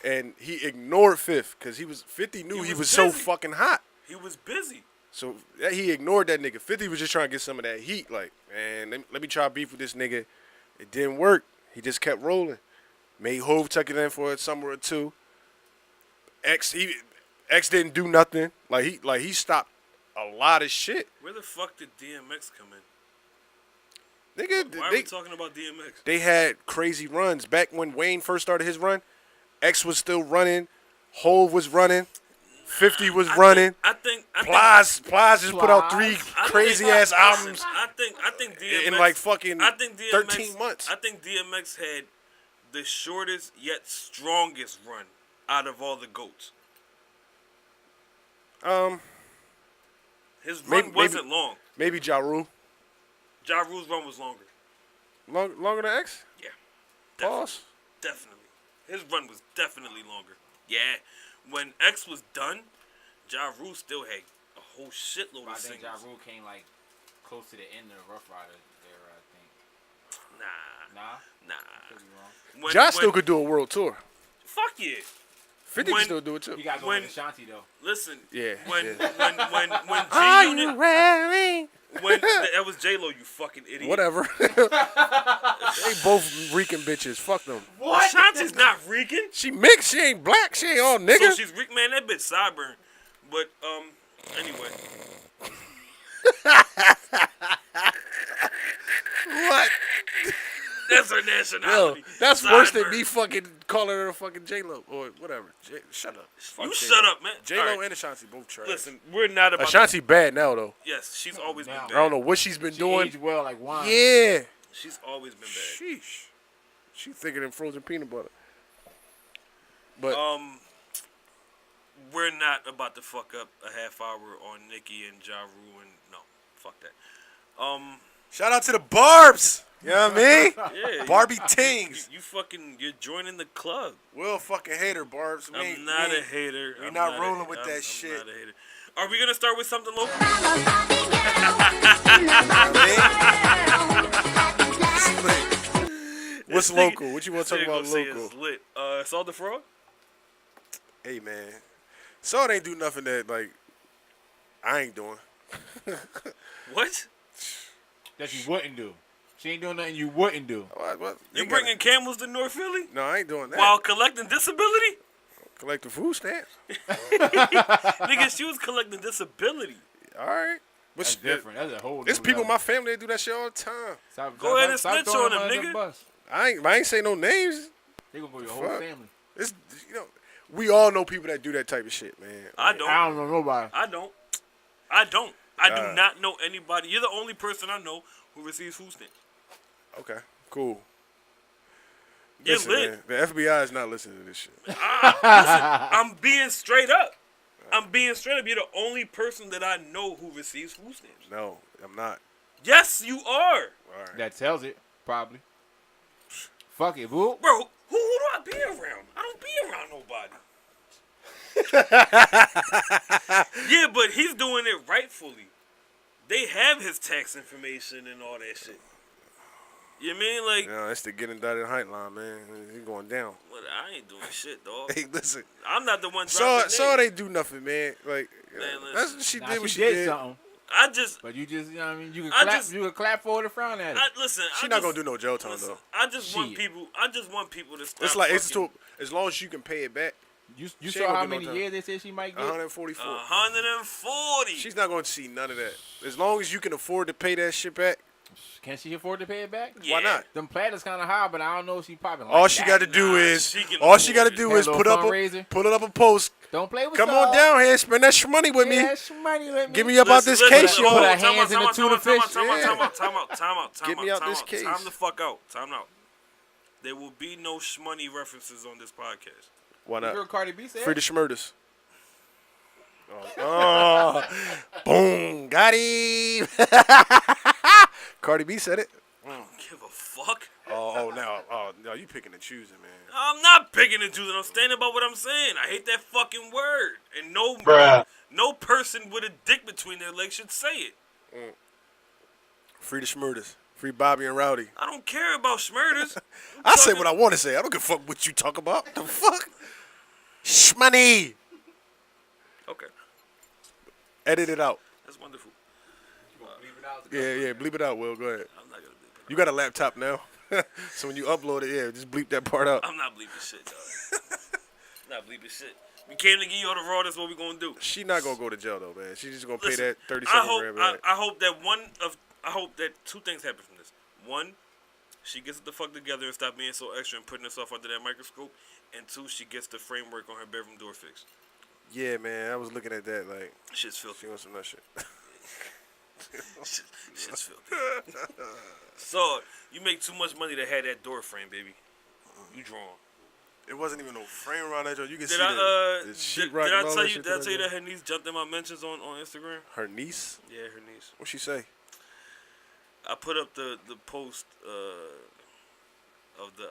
and he ignored 50 because 50 knew he was was so busy. fucking hot. He was busy. So he ignored that nigga. 50 was just trying to get some of that heat. Like, man, let me try beef with this nigga. It didn't work. He just kept rolling. Made Hov tuck it in for a summer or two. X didn't do nothing. Like he stopped a lot of shit. Where the fuck did DMX come in? Nigga, Why are we talking about DMX? they had crazy runs. Back when Wayne first started his run, X was still running. Hov was running. 50 was running. I think Plies just put out 3 I think- crazy ass listen, albums I think DMX in like fucking I think DMX, 13 months. I think DMX had the shortest yet strongest run out of all the GOATs. His run wasn't long. Maybe Ja Rule. Ja Rule's run was longer. Longer than X? Yeah. Pause. Definitely. His run was definitely longer. Yeah. When X was done, Ja Rule still had a whole shitload I of think Ja singles. Rule came like close to the end of the Rough Rider era, I think. Nah. Could be wrong. When, Ja still could do a world tour. Fuck yeah. 50 When- can still do it too. You got to go When- with Ashanti though. Listen. Yeah, When yeah. when Are G you Unit ready? that was J Lo, you fucking idiot. Whatever. They both Rican bitches. Fuck them. What? Ashanti's not Rican. She mixed. She ain't black. She ain't all nigga. So she's Rican. Man, that bitch sideburn. But anyway. What? That's her Yo, nationality. that's worse than Sideburn. me fucking calling her a fucking J-Lo or whatever. Shut up. You Fuck shut up, man. J-Lo All right. and Ashanti both trash. Listen, we're not about. Ashanti bad now though. Yes, she's always been Now. bad. I don't know what she's been She doing. aged well like wine. Yeah. She's always been bad. Sheesh. She thicker than frozen peanut butter. But We're not about to fuck up a half hour on Nicki and Ja Rule and no, fuck that. shout out to the Barbs. You know what I mean? Yeah, Barbie Tings. You're joining the club. We'll fucking hate her, Barbs. I'm not a hater. We I'm not a- rolling with I'm- that I'm shit. not a hater. Are we gonna start with something local? What's This nigga- local? What you want to talk this nigga about gonna say local? it's lit. Saud the Fraud? Hey, man. Saud ain't do nothing that, like, I ain't doing. What? That you wouldn't do. She ain't doing nothing you wouldn't do. What? You gotta- bringing camels to North Philly No, I ain't doing that. while collecting disability? Collecting food stamps. Nigga, she was collecting disability. All right. But That's different. That's a whole. There's new people in level. my family that do that shit all the time. Go ahead and snitch throwing on him, under the nigga. bus. I ain't say no names. They gonna go your Fuck. whole family. It's, you know, we all know people that do that type of shit, man. I Like, don't. I don't know nobody. I do not know anybody. You're the only person I know who receives food stamps. Okay, cool. You're Listen, lit. man, the FBI is not listening to this shit. Listen, I'm being straight up. You're the only person that I know who receives food stamps. No, I'm not. Yes, you are. All right. That tells it, probably. Fuck it, boo. Bro, who do I be around? I don't be around nobody. Yeah, but he's doing it rightfully. They have his tax information and all that shit. You mean like? No, that's the getting dotted Heightline, man. He going down. Well, I ain't doing shit, dog. Hey, listen. I'm not the one Saw dropping they do nothing, man. Like, Man, that's listen. what she Nah, did. What she she did did. something. I just, But you just, you know what I mean? You can I clap, just- you can clap for it or frown at it. listen. She I not just, gonna do no jail time listen, though. I just want Shit. people. To stop. It's like it's fucking- too. As long as you can pay it back, You She saw ain't gonna how do no many time. years they said she might get? 144. 140. She's not going to see none of that. As long as you can afford to pay that shit back, Can she afford to pay it back? Yeah. why not? Them platters kind of high, but I don't know if she popping. Like All she that. got to do Nah, is she can all she got to afford do it. is Have a put little up fundraiser. put up a post. Don't play with Come Saud. on down here, spend that money with me. Yeah, money with me. Give me about this case, Put her y'all. hands in the tuna fish. Time out. Get me out this case. Time the fuck out. Time out. There will be no shmoney references on this podcast. Why You heard not? Cardi B said? Free the schmurders. Oh, boom, got him. Cardi B said it. I don't give a fuck. No, you picking and choosing, man. I'm not picking and choosing. I'm standing by what I'm saying. I hate that fucking word. And no person with a dick between their legs should say it. Free the schmurders. Free Bobby and Rowdy. I don't care about schmurders. I say what I want to say. I don't give a fuck what you talk about. The fuck? Shmoney. Okay, Edit it out. that's wonderful. Yeah, bleep it out, Will. Go ahead. I'm not gonna bleep it. You got a laptop now. So when you upload it, yeah, just bleep that part out. I'm not bleeping shit, dog. Not bleeping shit. We came to give you all the raw. That's what we gonna do. She not going to go to jail, though, man. She's just going to pay Listen, that 37 grand. I hope that two things happen from this. One, she gets it the fuck together and stop being so extra and putting herself under that microscope. And two, she gets the framework on her bedroom door fixed. Yeah, man. I was looking at that like, Shit's filthy. she wants some of that shit. Shit's filthy. So, you make too much money to have that door frame, baby. You drawn. It wasn't even no frame around that joint. You can see Did I the did sheetrock I and all tell that you shit did I that tell you joint. that her niece jumped in my mentions on Instagram? Her niece? Yeah, her niece. What'd she say? I put up the post of the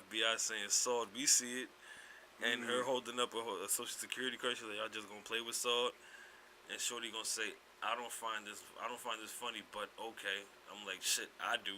FBI saying Saud, we see it, and her holding up a social security card. She's like, y'all just gonna play with Saud, and Shorty gonna say, I don't find this funny, but okay. I'm like, shit, I do.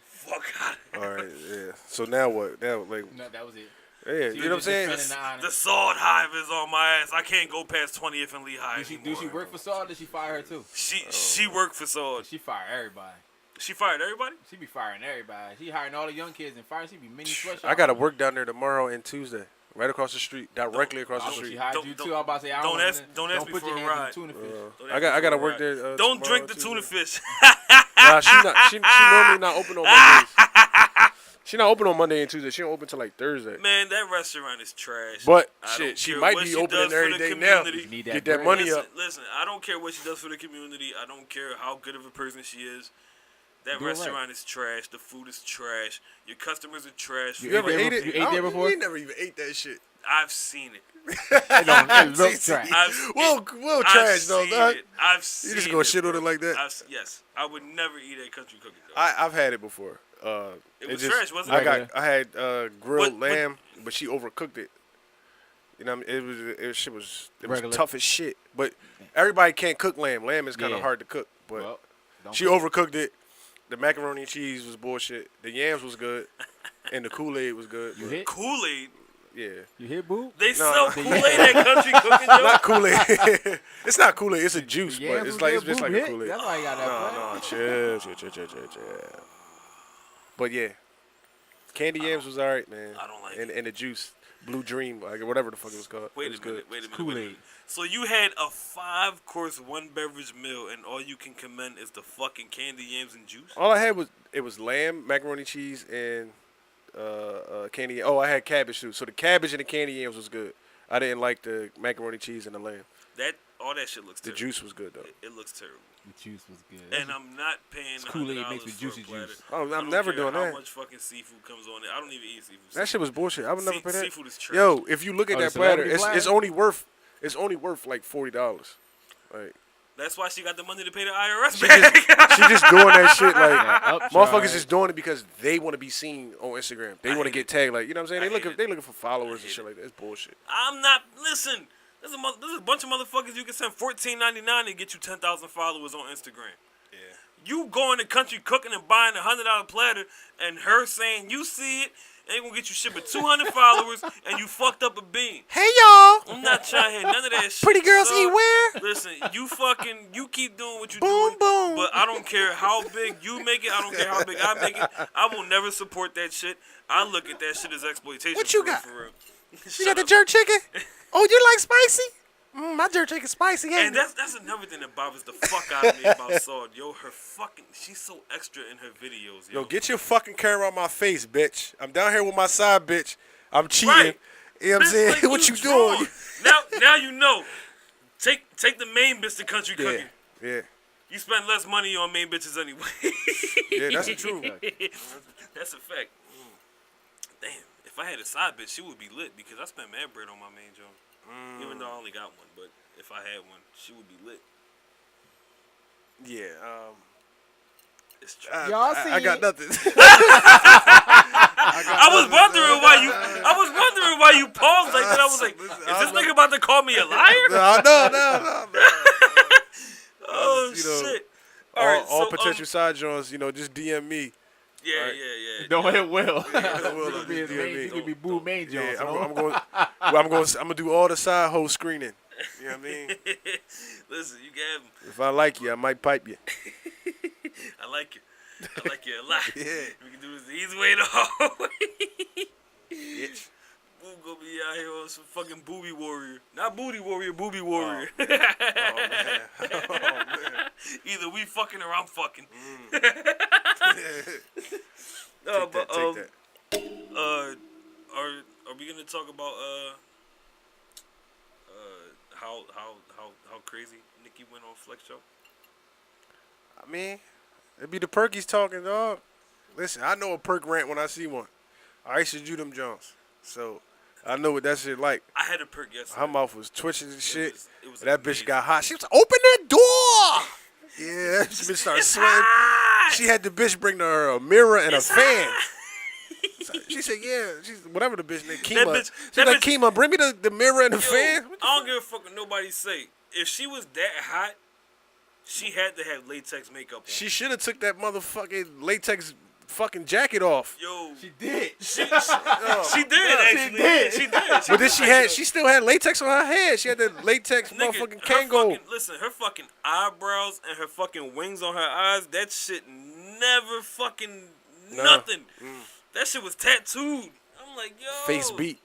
Fuck out of here. All right, yeah. So now what? Now, like, No, that was it. yeah, She you know what I'm was just saying? defending the honor. The Saud hive is on my ass. I can't go past 20th and Lehigh Do anymore. she work for Saud? Did she fire her too? She worked for Saud. She fire everybody. She fired everybody? She be firing everybody. She hiring all the young kids and firing. She be mini sweatshop. I got to work down there tomorrow and Tuesday. Right across the street. Directly across the She street. hired Don't- you don't- too. I'm about to say, I don't wanna- ask me put for your a hands in ride. the tuna fish. Don't I ask got me to for a work ride. there. Don't tomorrow drink and the Tuesday. tuna fish. Nah, she normally not open on Mondays. She not open on Monday and Tuesday. She don't open till like Thursday. Man, that restaurant is trash. But I shit, don't she care might what be she opening does every for the day now. community. Need Get that bread. money Listen, up. listen, I don't care what she does for the community. I don't care how good of a person she is. That Do it restaurant right. is trash. The food is trash. Your customers are trash. You ever ate it? You ate there before? We never even ate that shit. I've seen it. It's real trash. We'll trash though. Seen it. I've seen You just gonna shit on it like that? Yes, I would never eat at Country Cooking. Though. I've had it before. It was trash, wasn't it? I had grilled But- lamb, but she overcooked it. You know, what I mean? It was Regular. tough as shit. But everybody can't cook lamb. Lamb is kind of Yeah. hard to cook. But Well, don't she cook. overcooked it. The macaroni and cheese was bullshit. The yams was good, and the Kool-Aid was good. You but hit? Kool-Aid. Yeah, You hit, boo? They sell Kool-Aid at Country Cooking. Joe? not Kool-Aid. It's not Kool-Aid. It's a juice, Yeah, but it's like it's just like a hit. Kool-Aid. That's why you got that. No, chill. But yeah, candy yams was alright, man. I don't like and the juice, Blue Dream, like whatever the fuck it was called. Wait it a was minute. good. Kool-Aid. So you had a 5-course, 1-beverage meal, and all you can commend is the fucking candy yams and juice. All I had was lamb, macaroni cheese, and candy. Oh, I had cabbage too. So the cabbage and the candy yams was good. I didn't like the macaroni cheese and the lamb. All that shit looks The terrible. juice was good though. It looks terrible. The juice was good. And I'm not paying Kool-Aid $100 mixed with for a juicy platter. juice. Oh, I I'm don't never care doing how that. much fucking seafood comes on it. I don't even eat seafood. That shit was bullshit. I would never pay that. Seafood is trash. Yo, if you look at Oh, the that platter, celebrity it's platter? only worth like $40. Like That's why she got the money to pay the IRS she back. just doing that shit like Upcharge. motherfuckers just doing it because they want to be seen on Instagram. They I want to hate get it. tagged. Like you know what I'm saying? I They hate looking for followers and hate shit like that. It's bullshit. I'm not. Listen, there's a bunch of motherfuckers you can send $14.99 to get you 10,000 followers on Instagram. Yeah. You going to Country Cooking and buying $100 platter, and her saying you see it, and they gonna get you shit with 200 followers, and you fucked up a bean. Hey y'all, I'm not trying to hear none of that shit. pretty girls son. eat where? Listen, you keep doing what you Boom, doing. boom. But I don't care how big you make it. I don't care how big I make it. I will never support that shit. I look at that shit as exploitation. What you for real, got? For real. You Shut got the up. jerk chicken? Oh, you like spicy? My jerk chicken spicy. Ain't And it? that's another thing that bothers the fuck out of me about Saud. Yo, she's so extra in her videos, yo. Yo, get your fucking camera on my face, bitch. I'm down here with my side bitch. I'm cheating. Right. You know what I'm Bitch, saying? like, What you drawn. doing? Now you know. Take the main bitch to Country Yeah, Cooking. yeah. You spend less money on main bitches anyway. Yeah, that's the truth. That's a fact. Damn, if I had a side bitch, she would be lit because I spent mad bread on my main joint. Even though I only got one, but if I had one, she would be lit. Yeah, It's true. Y'all see I got nothing. I was wondering why you paused like that. I was like, is this nigga about to call me a liar? No. Oh You know, shit! All so, potential side joints, just DM me. Yeah, Alright. yeah. Don't hit Will. Will, You could be his yeah, main- me. you could be Boo Main Jones. Yeah, I'm gonna do all the side hole screening. You know what I mean? Listen, you can have him. If I like you, I might pipe you. I like you. I like you a lot. Yeah. We can do this the easy way, the hard way. Bitch. Boo gonna be out here on some fucking booby warrior. Not booty warrior, booby warrior. Oh man. Either we fucking or I'm fucking. Take that. Are we gonna talk about how crazy Nicki went on Flex Show? I mean, it be the perkies talking, dog. Listen, I know a perk rant when I see one. I used to do them Jones, so I know what that shit like. I had a perk yesterday. Her mouth was twitching and shit. It was That amazing. bitch got hot. She was like, "Open that door!" Yeah, that bitch started It's sweating. hot! She had the bitch bring her a mirror and It's a fan. hot! She said, "Yeah, she's whatever the bitch named That Kima." bitch- She's that like, bitch- "Kima, bring me the mirror and the Yo, fan." I don't give a fuck what nobody say. If she was that hot, she had to have latex makeup on. She should have took that motherfucking latex fucking jacket off. Yo, She did. she did actually. did. She did. But then she still had latex on her head. She had that latex Nigga, motherfucking her Kango. fucking- listen, her fucking eyebrows and her fucking wings on her eyes, that shit never fucking nothing. That shit was tattooed. I'm like, yo. Face beat.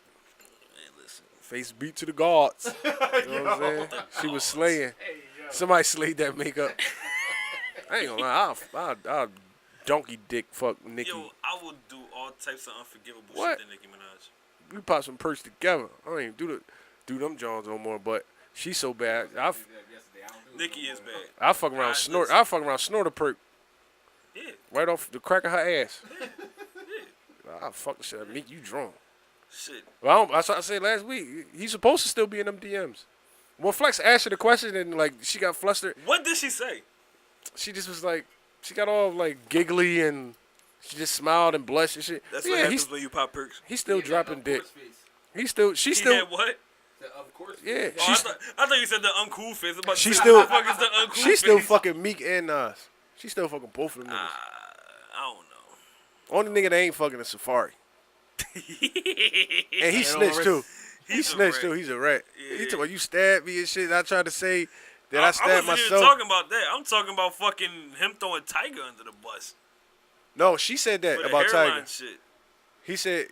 Man, listen. Face beat to the gods. You know what I'm saying? She was slaying. Somebody slayed that makeup. I ain't gonna lie. I'll donkey dick fuck Nicki. Yo, I will do all types of unforgivable What? shit to Nicki Minaj. We pop some perks together. I don't even do them Johns no more. But she's so bad. Nicki is bad. I fuck around snort. I fuck around snort a perk Yeah. right off the crack of her ass. I fuck the shit out of Nicki. You drunk? Shit. Well, I said last week. He's supposed to still be in them DMs. When Flex asked her the question and like she got flustered, What did she say? she just was like, she got all like giggly and she just smiled and blushed and shit. That's what happens when you pop perks. He's still dropping dick. She He still, had what? Of course. yeah. Oh, I thought you said the uncool face. I'm about to She say, still- what the fuck is the uncool She's face? still fucking Meek and Nas. She still fucking both of them niggas. I don't know. Only nigga that ain't fucking is Safari. And he don't snitched too. He He's a snitched rat. too. He's a rat. Yeah. He told me you stabbed me and shit. I tried to say that I I stabbed wasn't even myself. talking about that. I'm talking about fucking him throwing Tyga under the bus. No, she said that For the about hairline Tyga. shit.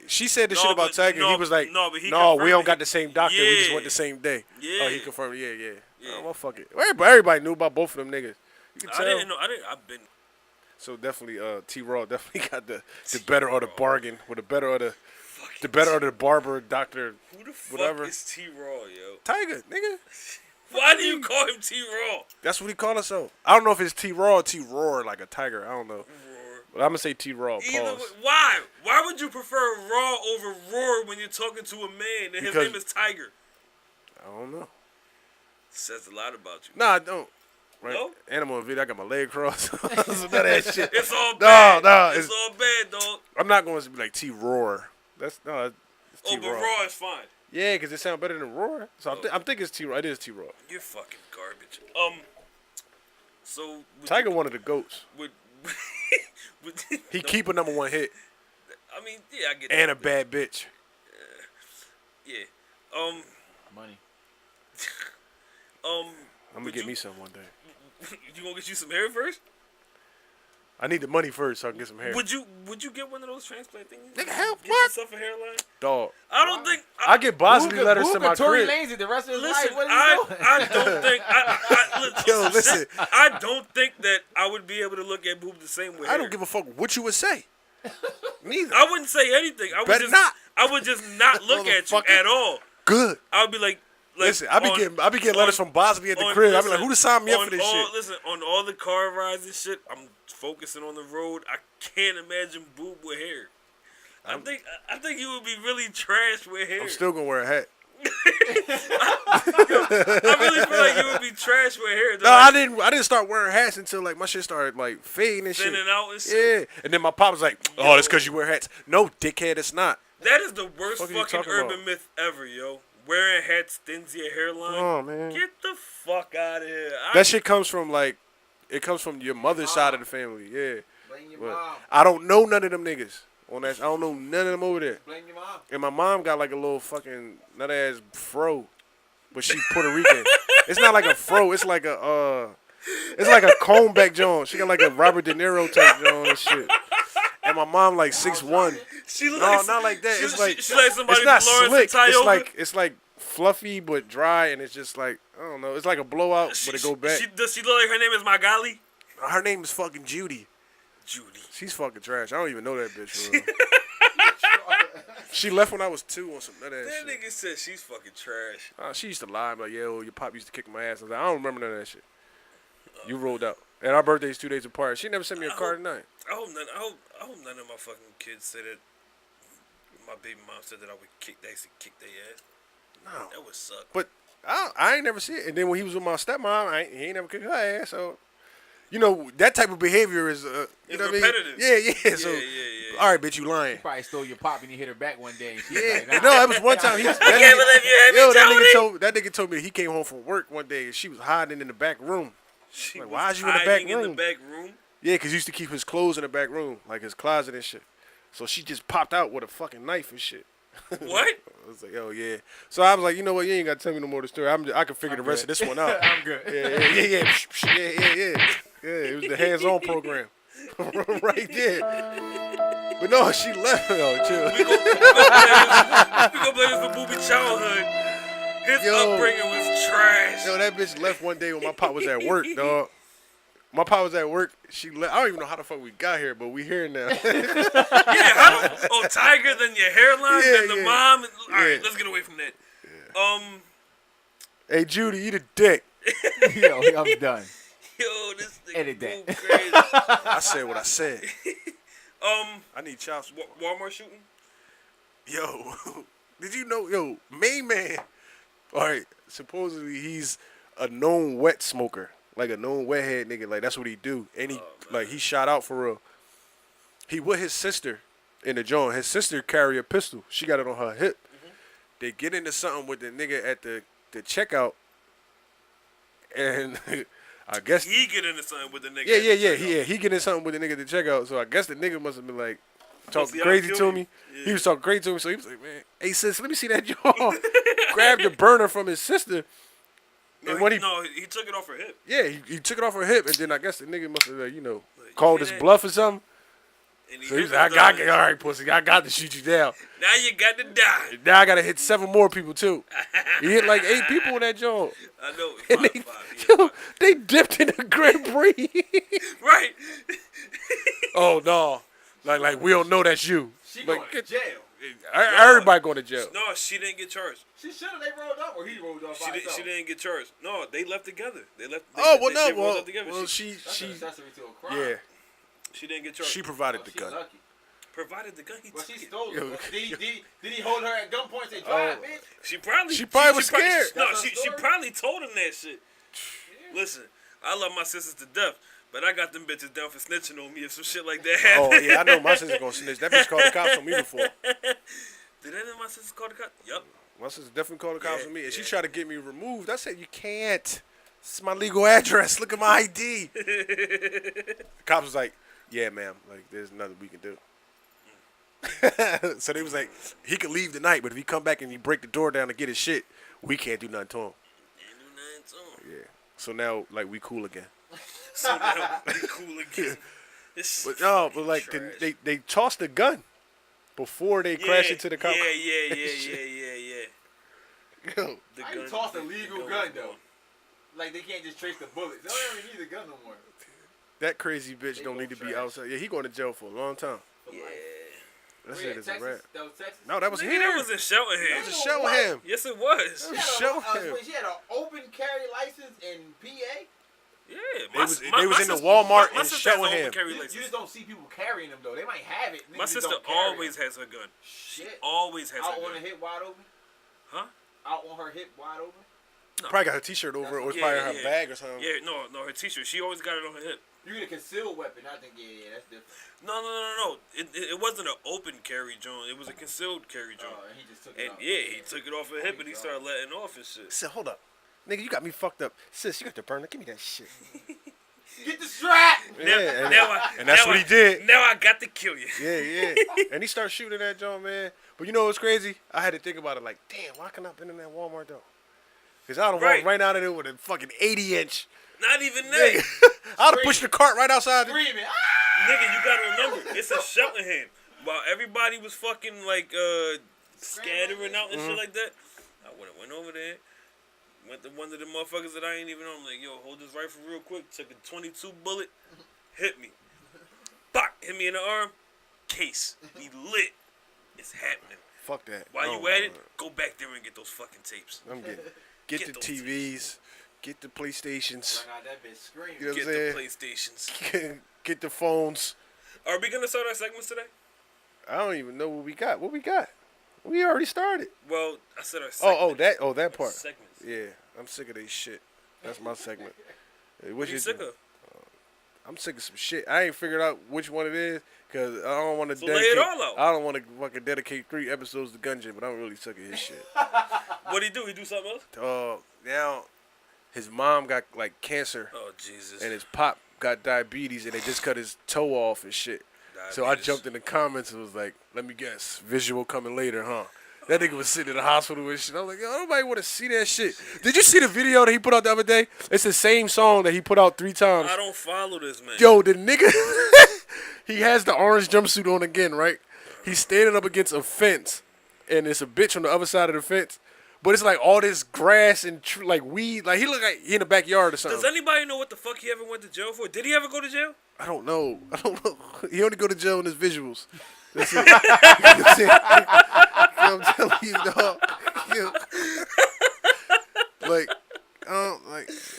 She said the No, shit about but- Tyga. no, He was like, no, but he we confirmed don't it. got the same doctor. We just Yeah. went the same day. Yeah. Oh, he confirmed. Yeah. Yeah. Oh, well, fuck it. Everybody knew about both of them niggas. You can I tell. didn't know. I've been. So definitely, T-Raw definitely got the better of the bargain, or the better of the barber, doctor, Who the fuck whatever. is T Raw, yo? Tiger, nigga. Why do you call him T Raw? That's what he call himself. I don't know if it's T-Raw or T-Roar, like a tiger. I don't know. But I'm gonna say T-Raw. Either way, Pause. why? Why would you prefer Raw over Roar when you're talking to a man and his Because- name is Tiger? I don't know. Says a lot about you. Nah, I don't. Right? No? Animal video. I got my leg crossed. So none of that shit. It's all bad. No, it's all bad, dog. I'm not going to be like T-Roar. It's Oh, T-Raw. but Raw is fine. Yeah, because it sounds better than Roar. So I'm thinking it's T-Raw. It is T-Raw. You're fucking garbage. So with Tiger one of the goats. with He keep a number one hit I mean, yeah, I get and a that. bad bitch. Yeah. Money. I'm gonna would get you- me some one day. You gonna get you some hair first? I need the money first so I can get some hair. Would you get one of those transplant things? Nigga, hell, Get what? yourself a hairline? Dog. I don't think. I get Bosley letters to my Tory crib. Lanez the rest of his Listen, life. What are you doing? I don't think. Yo, listen. I don't think that I would be able to look at boob the same way. I don't give a fuck what you would say. Neither. I wouldn't say anything. I would Better just not. I would just not look at you Motherfucker. at all. Good. I would be like Listen, I be getting letters from Bosley at the crib. I be like, who to sign me up for this shit? Listen, on all the car rides and shit, I'm focusing on the road. I can't imagine boob with hair. I think you would be really trash with hair. I'm still gonna wear a hat. I really feel like you would be trash with hair. No, I didn't start wearing hats until like my shit started like fading and shit. Thinning out and shit. Yeah, and then my pop was like, "Oh, that's because you wear hats." No, dickhead, it's not. That is the worst Fuck are you fucking talking urban about? myth ever, yo. Wearing hats thins your hairline. Oh man, Get the fuck out of here. that shit comes from like, it comes from your mother's side of the family. Yeah, Blame your but mom. I don't know none of them niggas on that. I don't know none of them over there. Blame your mom. And my mom got like a little fucking nut ass fro, but she Puerto Rican. It's not like a fro. It's like a comb back joint. She got like a Robert De Niro type joint and shit. And my mom like 6'1". She No, likes, not like that. She, It's like she likes somebody it's not from Lawrence slick. and Tioga. It's like fluffy but dry, and it's just like I don't know. It's like a blowout, but it go back. Does she look like her name is Magali? Her name is fucking Judy. Judy. She's fucking trash. I don't even know that bitch. For real. She left when I was 2 on some nut ass That shit. nigga said she's fucking trash. She used to lie, like, yo, your pop used to kick my ass. I was like, I don't remember none of that shit. You rolled out. And our birthday's 2 days apart. She never sent me a card tonight. I hope none of my fucking kids said that. My baby mom said that I would kick their ass. No. That would suck. But I ain't never see it. And then when he was with my stepmom, he ain't never kicked her ass. So, you know, that type of behavior is, you It's know what I mean? repetitive. Yeah. So, Yeah. all right, bitch, you lying. You probably stole your pop and you hit her back one day. And she Yeah, was like, no, it was one time. I can't believe you had me, That nigga told me he came home from work one day and she was hiding in the back room. She Like, was why is you in the back hiding in room? the back room? Yeah, because he used to keep his clothes in the back room, like his closet and shit. So she just popped out with a fucking knife and shit. What? I was like, oh yeah. So I was like, you know what? You ain't got to tell me no more of the story. I can figure the rest of this one out. I'm good. Yeah. It was the hands-on program, right there. But no, she left. Yo, chill. We gonna play this for Booby childhood. His Yo. upbringing was trash. Yo, that bitch left one day when my pop was at work, dog. My pop was at work. She I don't even know how the fuck we got here, but we here now. Yeah, Tyga, then your hairline, then the mom. All right, let's get away from that. Yeah. Hey, Judy, eat a dick. Yo, I'm done. Yo, this nigga Edit that. crazy. I said what I said. I need chops. Walmart shooting? Yo, did you know? Yo, main man. All right, supposedly he's a known wet smoker, like a known wet head nigga. Like that's what he do, and he shot out for real. He with his sister in the joint. His sister carry a pistol. She got it on her hip. Mm-hmm. They get into something with the nigga at the checkout, and I guess he get into something with the nigga. Yeah. He get into something with the nigga at the checkout. So I guess the nigga must have been like talking crazy to me. Yeah. He was talking crazy to me, so he was like, "Man, hey sis, let me see that jaw." Grabbed the burner from his sister. And he took it off her hip. Yeah, he took it off her hip, and then I guess the nigga must have called his bluff or something. So he was like, all right, pussy, I got to shoot you down. Now you got to die. Now I got to hit 7 more people, too. He hit like 8 people in that joint. I know. And they dipped in the Grand Prix. Right. Oh, no. Like we don't know that's you. She going to jail. Everybody going to jail. No, she didn't get charged. She should have. They rolled up, or he rolled up by himself. She didn't get charged. No, they left together. They rolled up together. Well, she accessory to a crime. Yeah. She didn't get charged. She provided the gun. Lucky. Provided the gun. Well, she stole it. Did he hold her at gunpoint and say, drive, bitch? She probably was scared. She probably told him that shit. Yeah. Listen, I love my sisters to death, but I got them bitches down for snitching on me if some shit like that happened. Oh, yeah, I know my sister's going to snitch. That bitch called the cops on me before. Did any of my sisters call the cops? Yup. My sister definitely called the cops on me, and she tried to get me removed. I said, you can't. This is my legal address. Look at my ID. The cops was like, yeah, ma'am. Like, there's nothing we can do. So they was like, he could leave tonight, but if he come back and he break the door down to get his shit, we can't do nothing to him. Yeah. So now, like, we cool again. But like, they tossed the gun before they crashed into the car. Yeah. Yo, I can toss a legal gun though. Like they can't just trace the bullets. They don't even need the gun no more. That crazy bitch don't need to be outside. Yeah, he going to jail for a long time. Yeah. That shit is a rap. That was Texas? No, that was here. That was in Sheltonham. That was in Sheltonham. Yes, it was. She had an open carry license in PA? Yeah. They was in the Walmart in Sheltonham. You just don't see people carrying them, though. They might have it. My sister always has her gun. Shit. She always has her gun. Out on her hip wide open? Huh? Out on her hip wide open? No. Probably got her t-shirt over it, or it's probably her bag or something. Yeah, no, her t-shirt. She always got it on her hip. You get a concealed weapon. I think, yeah, that's different. No. It wasn't an open carry joint. It was a concealed carry joint. And he just took it off. Yeah, he took it off her hip and he started letting off and shit. I said, hold up. Nigga, you got me fucked up. Sis, you got the burner. Give me that shit. Get the strap! And that's what he did. Now I got to kill you. Yeah. And he started shooting that joint, man. But you know what's crazy? I had to think about it like, damn, why can I been in that Walmart, though? Because I would have walked right out of there with a fucking 80-inch. Not even that. I would have pushed the cart right outside. Screaming. Nigga, you got to remember, it's a Sheltonham. While everybody was fucking, like, scattering out and shit like that, I would have went over there, went to one of the motherfuckers that I ain't even know. I'm like, yo, hold this rifle real quick. Took a 22 bullet, hit me. Bop, hit me in the arm. Case. We lit. It's happening. Fuck that. While you at it, go back there and get those fucking tapes. I'm getting Get the TVs. Get the PlayStations. Bring out that bitch screaming. You know Get the PlayStations. Get the phones. Are we gonna start our segments today? I don't even know what we got. What we got? We already started. Well, I said our segments. That part. Segments. Yeah, I'm sick of this shit. That's my segment. What you sick of? I'm sick of some shit. I ain't figured out which one it is because I don't want to dedicate. Lay it all out. I don't want to fucking dedicate 3 episodes to Gunjin, but I'm really sick of his shit. What he do? He do something else? Now his mom got like cancer. Oh Jesus! And his pop got diabetes, and they just cut his toe off and shit. Diabetes. So I jumped in the comments and was like, "Let me guess, visual coming later, huh?" That nigga was sitting in the hospital and shit. I was like, yo, nobody want to see that shit. Did you see the video that he put out the other day? It's the same song that he put out 3 times. I don't follow this, man. Yo, the nigga, he has the orange jumpsuit on again, right? He's standing up against a fence, and it's a bitch on the other side of the fence. But it's like all this grass and like weed. Like he look like he in the backyard or something. Does anybody know what the fuck he ever went to jail for? Did he ever go to jail? I don't know. He only go to jail in his visuals. That's it. You know what I'm telling you, dog. Like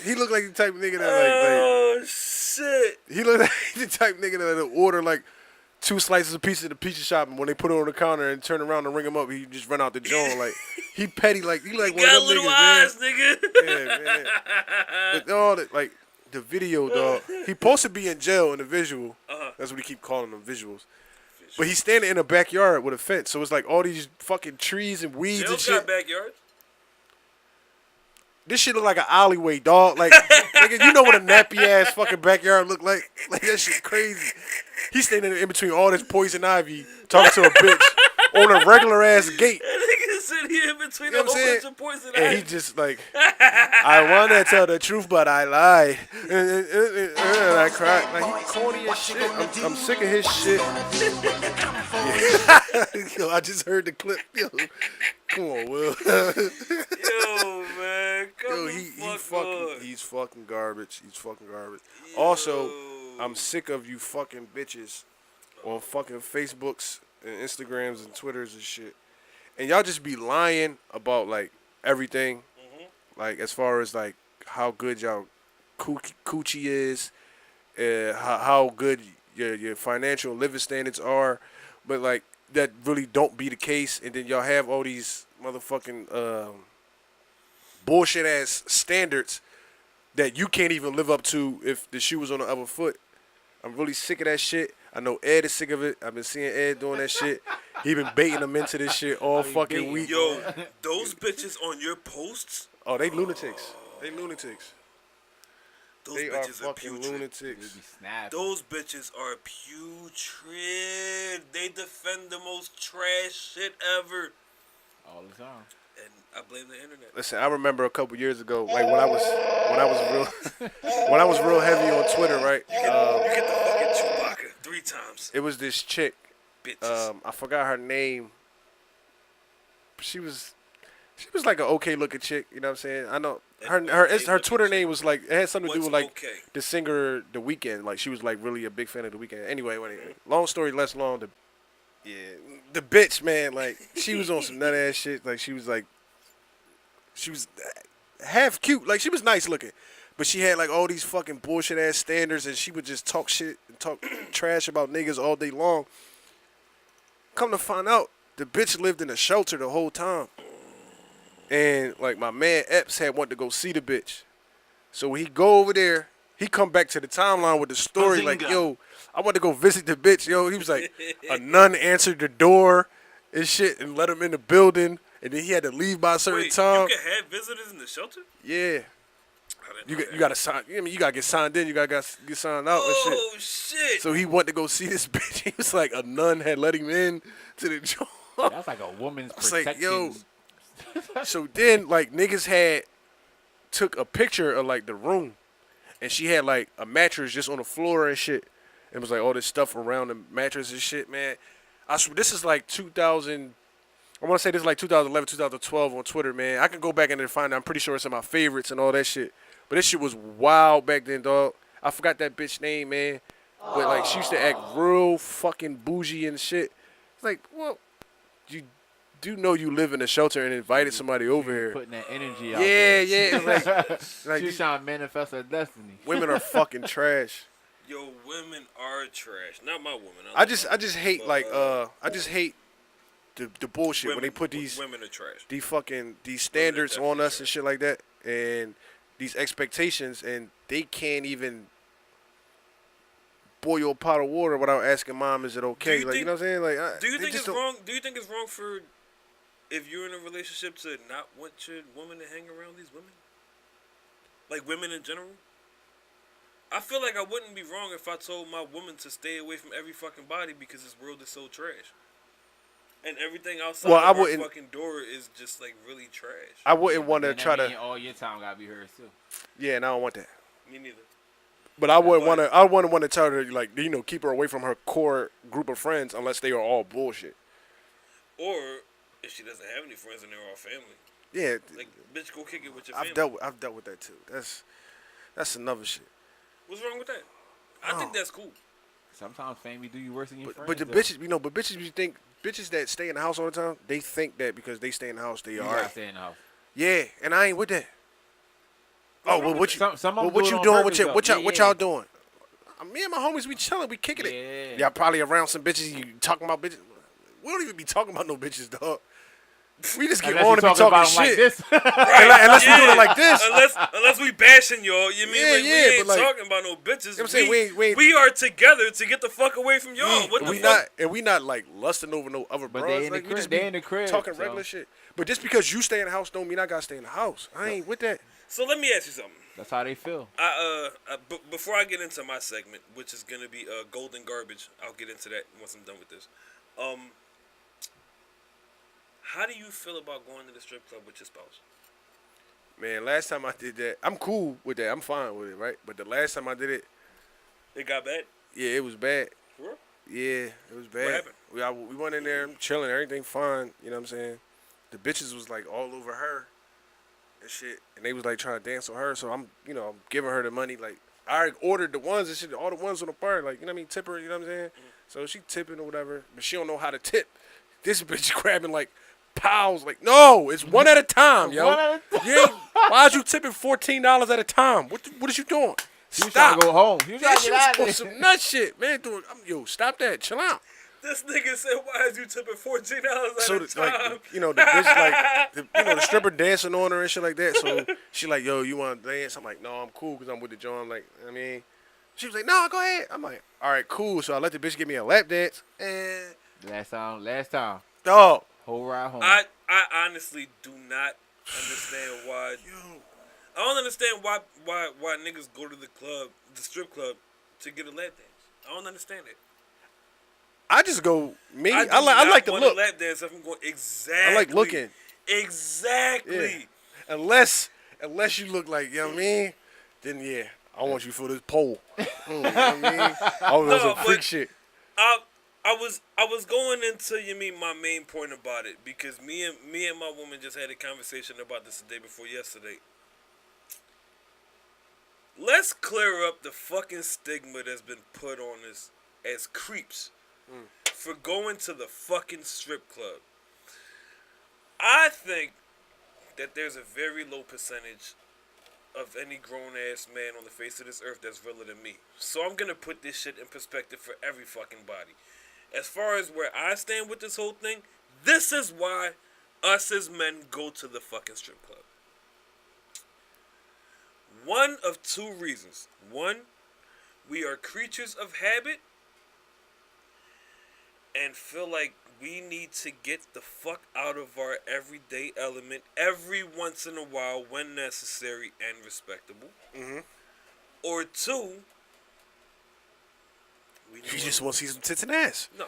he look like the type of nigga that Oh shit. he look like the type of nigga that'll order like 2 slices of pizza at the pizza shop, and when they put it on the counter and turn around and ring him up, he just run out the joint. Like he petty, like he like He one got of them little niggas, eyes, man. nigga. Yeah, man. But all that, like the video, dog. He supposed to be in jail in the visual. That's what he keep calling them, visuals. But he's standing in a backyard with a fence, so it's like all these fucking trees and weeds and Jail's shit. got backyards. This shit look like an alleyway, dog. Like, nigga, you know what a nappy ass fucking backyard look like? Like that shit crazy. He's standing in between all this poison ivy, talking to a bitch on a regular ass gate. That nigga sitting here in between You know a what whole I'm bunch saying? of poison And ivy. he just like, I want to tell the truth, but I lied. And I cried. Like, he corny as shit. I'm sick of his shit. Yeah. Yo, I just heard the clip. Yo, come on, Will. Yo, man, come He's fucking garbage. He's fucking garbage. Also, I'm sick of you fucking bitches on fucking Facebooks and Instagrams and Twitters and shit. And y'all just be lying about like everything. Like as far as like how good y'all coochie is, how good your financial living standards are, but like that really don't be the case. And then y'all have all these motherfucking bullshit ass standards that you can't even live up to if the shoe was on the other foot. I'm really sick of that shit. I know Ed is sick of it. I've been seeing Ed doing that shit. He been baiting them into this shit all fucking week. Yo, those bitches on your posts. Oh, they lunatics. They lunatics. Those They are bitches are fucking putrid. lunatics. Those bitches are putrid. They defend the most trash shit ever. All the time. And I blame the internet. Listen, I remember a couple years ago, like when I was real heavy on Twitter, right? You get the fucking Chewbacca 3 times. It was this chick. Bitches. I forgot her name. She was like an okay looking chick. You know what I'm saying? I know her Twitter name was like it had something to do with like the singer The Weeknd. Like she was like really a big fan of The Weeknd. Anyway, long story less long. The bitch, man, like she was on some nut ass shit. Like she was half cute. Like she was nice looking, but she had like all these fucking bullshit ass standards, and she would just talk shit and talk trash about niggas all day long. Come to find out, the bitch lived in a shelter the whole time. And like my man Epps had wanted to go see the bitch. So when he go over there, he come back to the timeline with the story like, yo, I want to go visit the bitch. Yo, he was like, a nun answered the door and shit and let him in the building. And then he had to leave by a certain time. You can have visitors in the shelter? Yeah. You gotta sign. I mean, you gotta get signed in. You gotta get signed out and shit. Oh shit! So he went to go see this bitch. He was like, a nun had let him in to the joint. That's like a woman's protection. Like, yo. So then, like, niggas took a picture of like the room, and she had like a mattress just on the floor and shit. It was like all this stuff around the mattress and shit, man. I swear, this is like 2000. I want to say this is like 2011, 2012 on Twitter, man. I can go back in there and find it. I'm pretty sure it's in my favorites and all that shit. But this shit was wild back then, dog. I forgot that bitch name, man. But like, she used to act real fucking bougie and shit. It's like, well, you do know you live in a shelter and invited somebody over here. Putting that energy out there. Yeah. Like she's trying to manifest her destiny. Women are fucking trash. Yo, women are trash. Not my woman. I just hate the bullshit when they put these women are trash. These standards on us and shit like that, and these expectations, and they can't even boil a pot of water without asking mom, is it okay? Like, you know what I'm saying? Like, do you think it's wrong? Do you think it's wrong for if you're in a relationship to not want your woman to hang around these women? Like women in general? I feel like I wouldn't be wrong if I told my woman to stay away from every fucking body because this world is so trash. And everything outside of our fucking door is just like really trash. I wouldn't want to try to. All your time gotta be hers too. Yeah, and I don't want that. Me neither. But I wouldn't want to. I wouldn't want to tell her, like, you know, keep her away from her core group of friends unless they are all bullshit. Or if she doesn't have any friends and they're all family. Yeah, Like, bitch, go kick it with your I've family. dealt with that too. That's another shit. What's wrong with that? I think that's cool. Sometimes family do you worse than your friends. But the bitches, but bitches, you think bitches that stay in the house all the time, they think that because they stay in the house, they you are. gotta stay in the house. Yeah, and I ain't with that. Oh, well, what you some what you on doing purpose, with though. what y'all doing? Me and my homies, we chilling, we kicking Yeah. it. Y'all probably around some bitches. You talking about bitches? We don't even be talking about no bitches, dog. We just get Unless on you and be talking about 'em shit. like this. Unless we doing it like this. Unless we bashing y'all, you mean we ain't but like, talking about no bitches. You know what I'm saying? We are together to get the fuck away from y'all. What the fuck? We not like lusting over no other But bros. they in the Like, we crib. just They be in the crib. talking so. regular shit. But just because you stay in the house don't mean I gotta stay in the house. I ain't with that. So let me ask you something. That's how they feel. Before I get into my segment, which is gonna be golden garbage, I'll get into that once I'm done with this. How do you feel about going to the strip club with your spouse? Man, last time I did that, I'm cool with that. I'm fine with it, right? But the last time I did it, It got bad? yeah, it was bad. For real? Yeah, it was bad. What happened? We went in there chilling, everything fine. You know what I'm saying? The bitches was like all over her and shit, and they was like trying to dance on her. So I'm giving her the money. Like I ordered the ones and shit, all the ones on the bar. Like, you know what I mean? Tip her. You know what I'm saying? So she tipping or whatever, but she don't know how to tip. This bitch grabbing like pows. Like, no, it's one at a time, yo. One at a time. Yeah. Why'd you tipping $14 at a time? What is you doing? You trying to go home. You That trying to shit get out was of some there. nut shit, man. Yo, stop that. Chill out. This nigga said, "Why is you tipping $14 at a time?" Like, the bitch, like, the stripper dancing on her and shit like that. So she like, yo, you want to dance? I'm like, no, I'm cool because I'm with the John. I'm like, I mean, she was like, no, go ahead. I'm like, all right, cool. So I let the bitch give me a lap dance. And Last time. dog, Whole ride home. I honestly do not understand why. I don't understand why niggas go to the strip club, to get a lap dance. I don't understand it. I just go me. I like to look. lap dance if I'm going exactly. I like looking. Exactly. Yeah. Unless you look like, you know what I mean? Then yeah, I want you for this pole. You know what I mean? I was some freak shit. I was going into my main point about it because me and my woman just had a conversation about this the day before yesterday. Let's clear up the fucking stigma that's been put on us as creeps for going to the fucking strip club. I think that there's a very low percentage of any grown-ass man on the face of this earth that's realer than me. So I'm going to put this shit in perspective for every fucking body. As far as where I stand with this whole thing, this is why us as men go to the fucking strip club. One of two reasons. One, we are creatures of habit and feel like we need to get the fuck out of our everyday element every once in a while when necessary and respectable. Mm-hmm. Or two, You just want to see some tits and ass. No.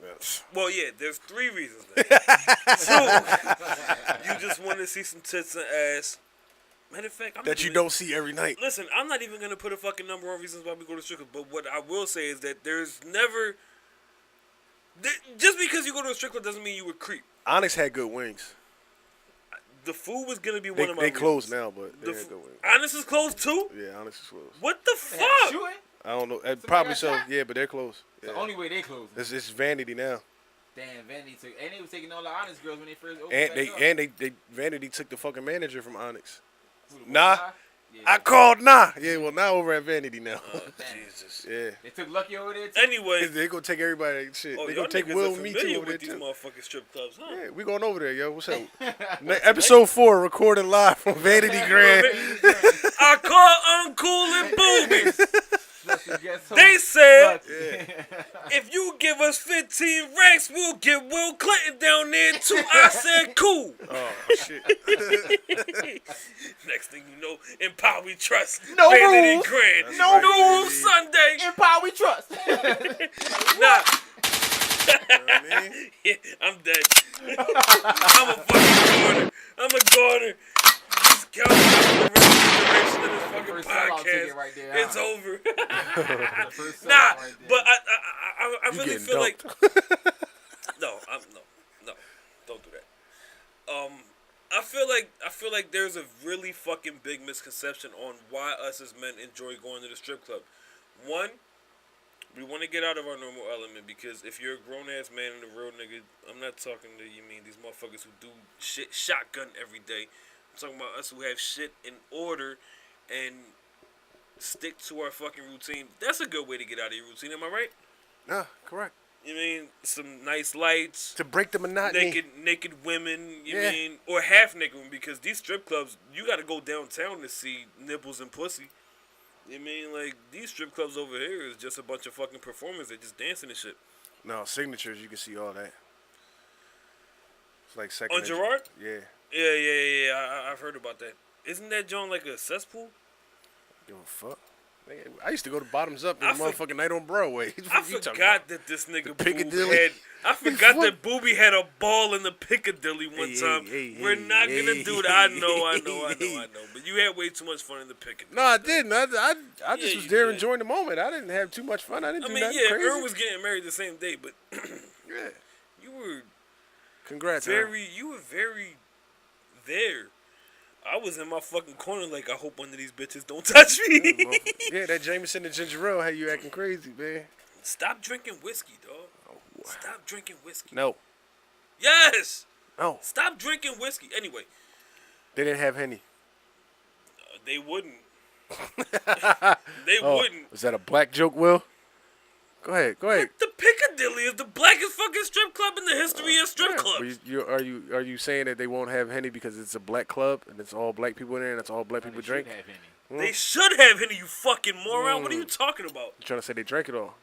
Yes. Well, yeah, there's three reasons then. Two, you just want to see some tits and ass. Matter of fact, that you don't see every night. Listen, I'm not even going to put a fucking number on reasons why we go to strip club, but what I will say is that there's never... Just because you go to a strip club doesn't mean you would creep. Onyx had good wings. The food was going to be one of my They reasons. closed now, but they had good wings. Onyx is closed too? Yeah, Onyx is closed. What the fuck? Shooting? I don't know. Probably so. shot? Yeah, but they're closed. The Yeah. only way they closed. It's Vanity now. Damn, Vanity took, and they was taking all the honest girls when they first opened. And they Vanity took the fucking manager from Onyx. Who, the Nah. one? Yeah. I called Nah. Yeah, well now over at Vanity now. Damn. Jesus. Yeah. They took Lucky over there too. Anyway. They gonna take everybody shit. Oh, They y'all gonna take niggas Will are and me familiar too over there with these too. motherfucking strip clubs, huh? Yeah, we going over there, yo. What's up? Episode 4, recording live from Vanity Grand. I call Uncool and Boobies. Guess who? They said, Yeah. if you give us 15 racks, we'll get Will Clinton down there too. I said, cool. Oh shit. Next thing you know, in Power We Trust. No Vanity rules. Grand. No No rules. Sunday. In power we trust. Nah. You know what I mean? Yeah, I'm dead. I'm a fucking goner. I'm a goner. Just count the duration of this fucking First sellout podcast. ticket right there, It's huh? over. First Nah, sellout right there. but I You really getting feel like dumped. no, don't do that. feel like there's a really fucking big misconception on why us as men enjoy going to the strip club. One, we want to get out of our normal element because if you're a grown ass man and a real nigga, I'm not talking to you mean these motherfuckers who do shit shotgun every day. I'm talking about us who have shit in order and stick to our fucking routine. That's a good way to get out of your routine. Am I right? Nah, correct. You mean some nice lights to break the monotony? Naked women. You mean or half naked women because these strip clubs you got to go downtown to see nipples and pussy. You mean like these strip clubs over here is just a bunch of fucking performers that just dancing and shit. No, Signatures you can see all that. It's like second. On Gerard? Yeah. I've heard about that. Isn't that joint like a cesspool? Give a fuck. Man, I used to go to Bottoms Up in the motherfucking Night on Broadway. I forgot that this nigga Piccadilly had. I forgot that Boobie had a ball in the Piccadilly one time. We're not gonna do that. I know. But you had way too much fun in the Piccadilly. No, I didn't. I just was there enjoying the moment. I didn't have too much fun. I didn't do nothing crazy. Earl was getting married the same day, but yeah, you were. Congrats, You were very there. I was in my fucking corner like, I hope one of these bitches don't touch me. Yeah, that Jameson and ginger ale had you acting crazy, man. Stop drinking whiskey, dog. Oh, stop drinking whiskey. No. Yes. No. Stop drinking whiskey. Anyway. They didn't have Henny. They wouldn't. They wouldn't. Was that a black joke, Will? Go ahead. The Piccadilly is the blackest fucking strip club in the history of strip clubs. Are you saying that they won't have Henny because it's a black club and it's all black people in there and it's all black people drink? Have Henny. They should have Henny, you fucking moron. What are you talking about? You're trying to say they drank it all.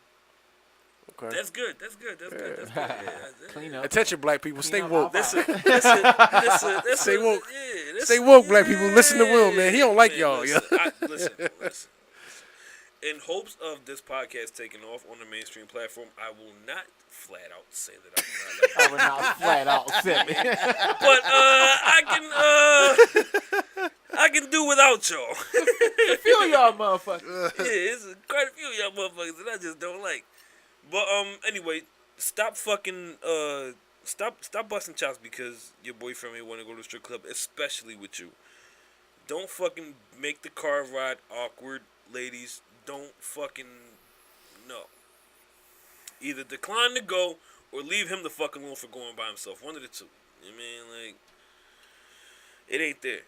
Okay. That's good. Yeah. Clean up. Attention, black people. Stay woke. Listen. Stay woke. Yeah, Stay woke, black people. Listen to Will, man. He don't like y'all. Listen. In hopes of this podcast taking off on the mainstream platform, I will not flat out say that I will not flat out say it. But I can do without y'all. Feel y'all motherfuckers. Yeah, it's quite a few of y'all motherfuckers that I just don't like. But anyway, stop fucking stop busting chops because your boyfriend may want to go to a strip club, especially with you. Don't fucking make the car ride awkward, ladies. Don't fucking no. Either decline to go or leave him the fuck alone for going by himself. One of the two. You know what I mean? Like, it ain't there.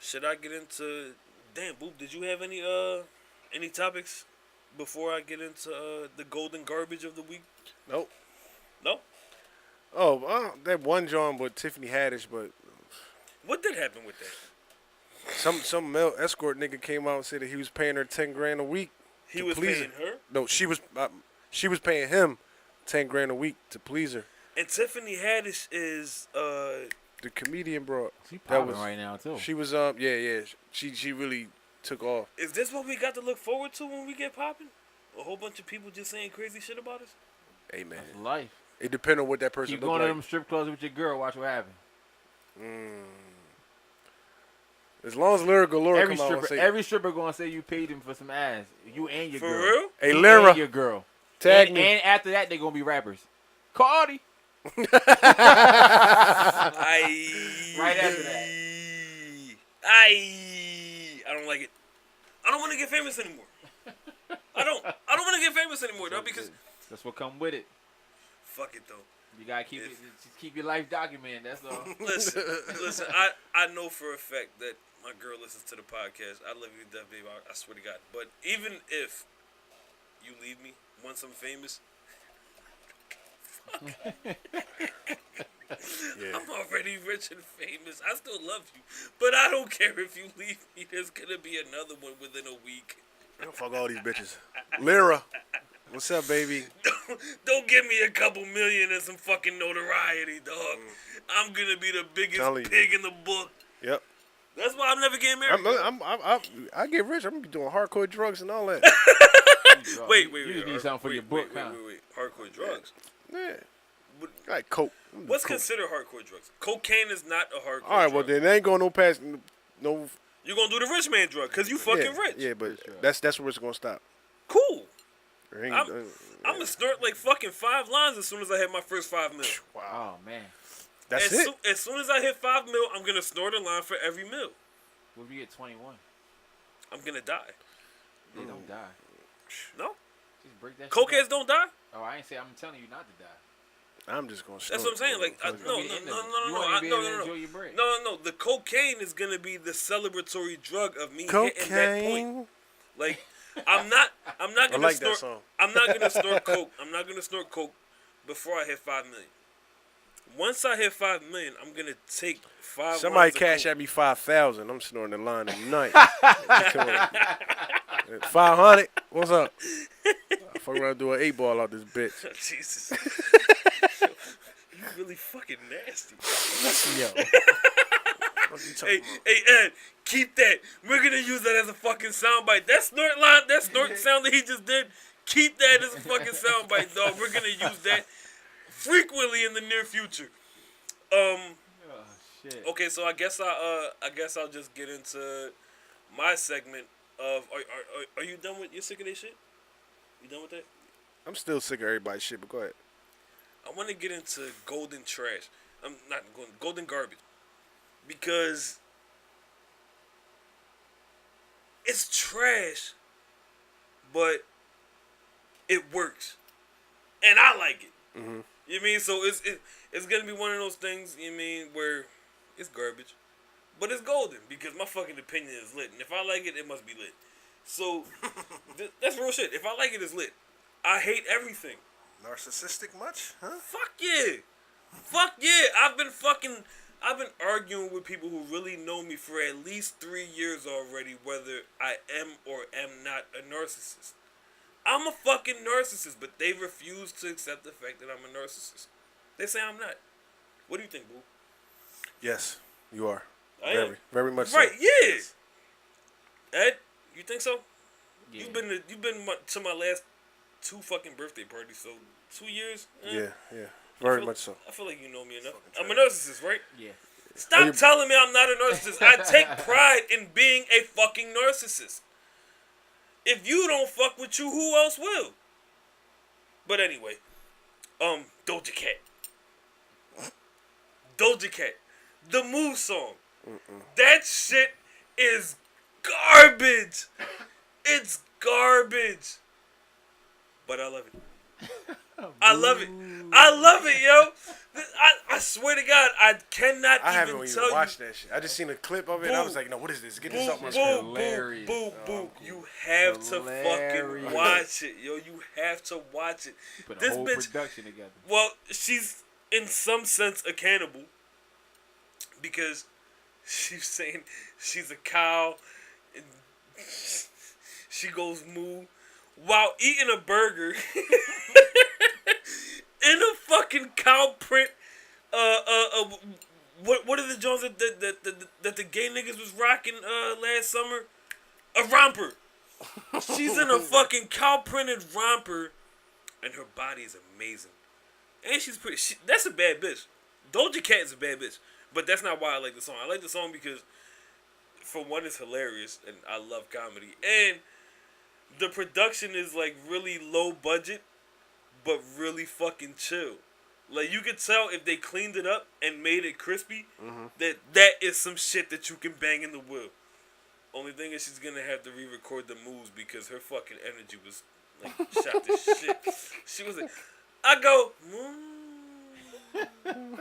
Should I get into? Damn, Boop. Did you have any topics before I get into the golden garbage of the week? Nope. No. Oh, that one John with Tiffany Haddish, but what did happen with that? Some male escort nigga came out and said that he was paying her $10,000 a week. He was paying her? No, she was paying him $10,000 a week to please her. And Tiffany Haddish is the comedian, bro. She popping right now too. She was She really took off. Is this what we got to look forward to when we get popping? A whole bunch of people just saying crazy shit about us? Hey man, that's life. It depends on what that person. Keep going to them strip clubs with your girl. Watch what happens. As long as Lyra Galore come out and say... Every stripper gonna say you paid him for some ass. You and your girl. For real? Hey, Lyra. And your girl. Tag me. And after that, they gonna be rappers. Cardi. Right after that. I don't like it. I don't want to get famous anymore. I don't want to get famous anymore, though, because... That's what come with it. Fuck it, though. You gotta keep your life documented, that's all. Listen, I know for a fact that my girl listens to the podcast. I love you to death, baby. I swear to God. But even if you leave me once I'm famous, I'm already rich and famous. I still love you. But I don't care if you leave me. There's gonna be another one within a week. Fuck all these bitches. Lyra. What's up, baby? Don't give me a couple million and some fucking notoriety, dog. I'm gonna be the biggest pig in the book. Yep. That's why I'm never getting married. I get rich. I'm gonna be doing hardcore drugs and all that. wait. You need something for your book, huh? Wait. Hardcore drugs. Yeah. Like coke. What's considered hardcore drugs? Cocaine is not a hardcore. All right. drug. Well, then they ain't going no past no. You're gonna do the rich man drug because you fucking rich. Yeah, but that's where it's gonna stop. Cool. I'm gonna snort like fucking 5 lines as soon as I have my first 5 minutes. Wow, man. That's it. As soon as I hit 5 mil, I'm gonna snort a line for every mil. What if you get 21? I'm gonna die. They don't die. No, Just break that. cokeheads don't die. Oh, I ain't say I'm telling you not to die. I'm just gonna. That's what I'm saying. Like, no. The cocaine is gonna be the celebratory drug of me hitting that point. Like, I'm not gonna like snort. That song. I'm not gonna snort coke. I'm not gonna snort coke before I hit 5 million. Once I hit 5 million, I'm gonna take 5. Somebody cash at me 5,000. I'm snoring the line tonight. 500. What's up? I fuck around and do an 8-ball out this bitch. Jesus. You really fucking nasty. Yo. Hey, Ed, keep that. We're gonna use that as a fucking soundbite. That snort line, that snort sound that he just did, keep that as a fucking soundbite, dog. We're gonna use that frequently in the near future. Shit. Okay, so I guess I'll just get into my segment of are you done with your sick of that shit? You done with that? I'm still sick of everybody's shit, but go ahead. I want to get into golden trash. I'm not golden garbage, because it's trash, but it works, and I like it. Mm-hmm. You know what I mean? So it's gonna be one of those things. You know what I mean, where it's garbage, but it's golden because my fucking opinion is lit, and if I like it, it must be lit. So that's real shit. If I like it, it's lit. I hate everything. Narcissistic much? Huh? Fuck yeah. Fuck yeah. I've been arguing with people who really know me for at least 3 years already, whether I am or am not a narcissist. I'm a fucking narcissist, but they refuse to accept the fact that I'm a narcissist. They say I'm not. What do you think, boo? Yes, you are. I am. Very much Right, so. yeah. Ed, you think so? Yeah. You've been to my last 2 fucking birthday parties, so 2 years? Yeah. Very much so. I feel like you know me enough. I'm a narcissist, right? Yeah. Stop telling me I'm not a narcissist. I take pride in being a fucking narcissist. If you don't fuck with you, who else will? But anyway, Doja Cat. The Move song. That shit is garbage. It's garbage. But I love it. I love it, yo. I swear to God, I cannot I haven't even even tell you. watched that shit. I just seen a clip of it. And I was like, no, what is this? Get this off my screen. Hilarious. Boo. You have to fucking watch it, yo. You have to watch it. Put a This whole bitch. production together. Well, she's in some sense a cannibal because she's saying she's a cow and she goes moo while eating a burger in a fucking cow print. What are the Jones that the gay niggas was rocking last summer? A romper. She's in a fucking cow printed romper, and her body is amazing. And she's pretty. That's a bad bitch. Doja Cat is a bad bitch, but that's not why I like the song. I like the song because, for one, it's hilarious, and I love comedy, and the production is like really low budget, but really fucking chill. Like, you could tell if they cleaned it up and made it crispy, that is some shit that you can bang in the wheel. Only thing is she's gonna have to re-record the moves because her fucking energy was like shot to shit. She was like, I go,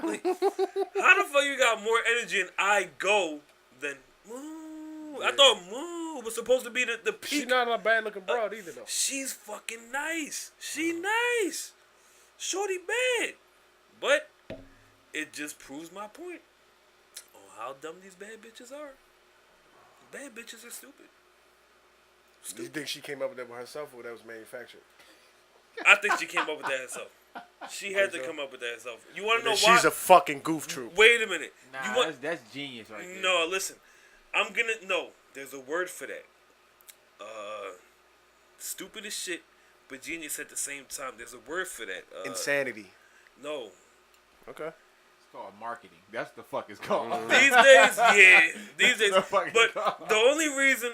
like, how the fuck you got more energy in I go than moo? I thought moo was supposed to be the peak. She's not a bad looking broad either though. She's fucking nice. She nice. Shorty bad. But it just proves my point on how dumb these bad bitches are. Bad bitches are stupid. Do you think she came up with that by herself or that was manufactured? I think she came up with that herself. She had to come up with that herself. You want to know why? She's a fucking goof troop. Wait a minute. Nah, that's genius right there. No, listen. There's a word for that. Stupid as shit, but genius at the same time. There's a word for that. Insanity. No. Okay. It's called marketing. That's the fuck it's called. These days, yeah. These days. The fuck But it's called. the only reason,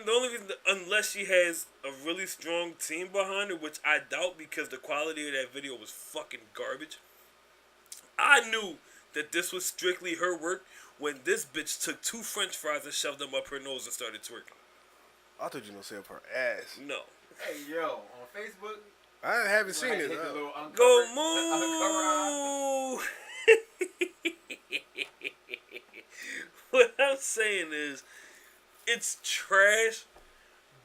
unless she has a really strong team behind her, which I doubt because the quality of that video was fucking garbage. I knew that this was strictly her work when this bitch took 2 French fries and shoved them up her nose and started twerking. I thought you were gonna say up her ass. No. Hey, yo, on Facebook. I haven't seen it. Go Moo! What I'm saying is, it's trash,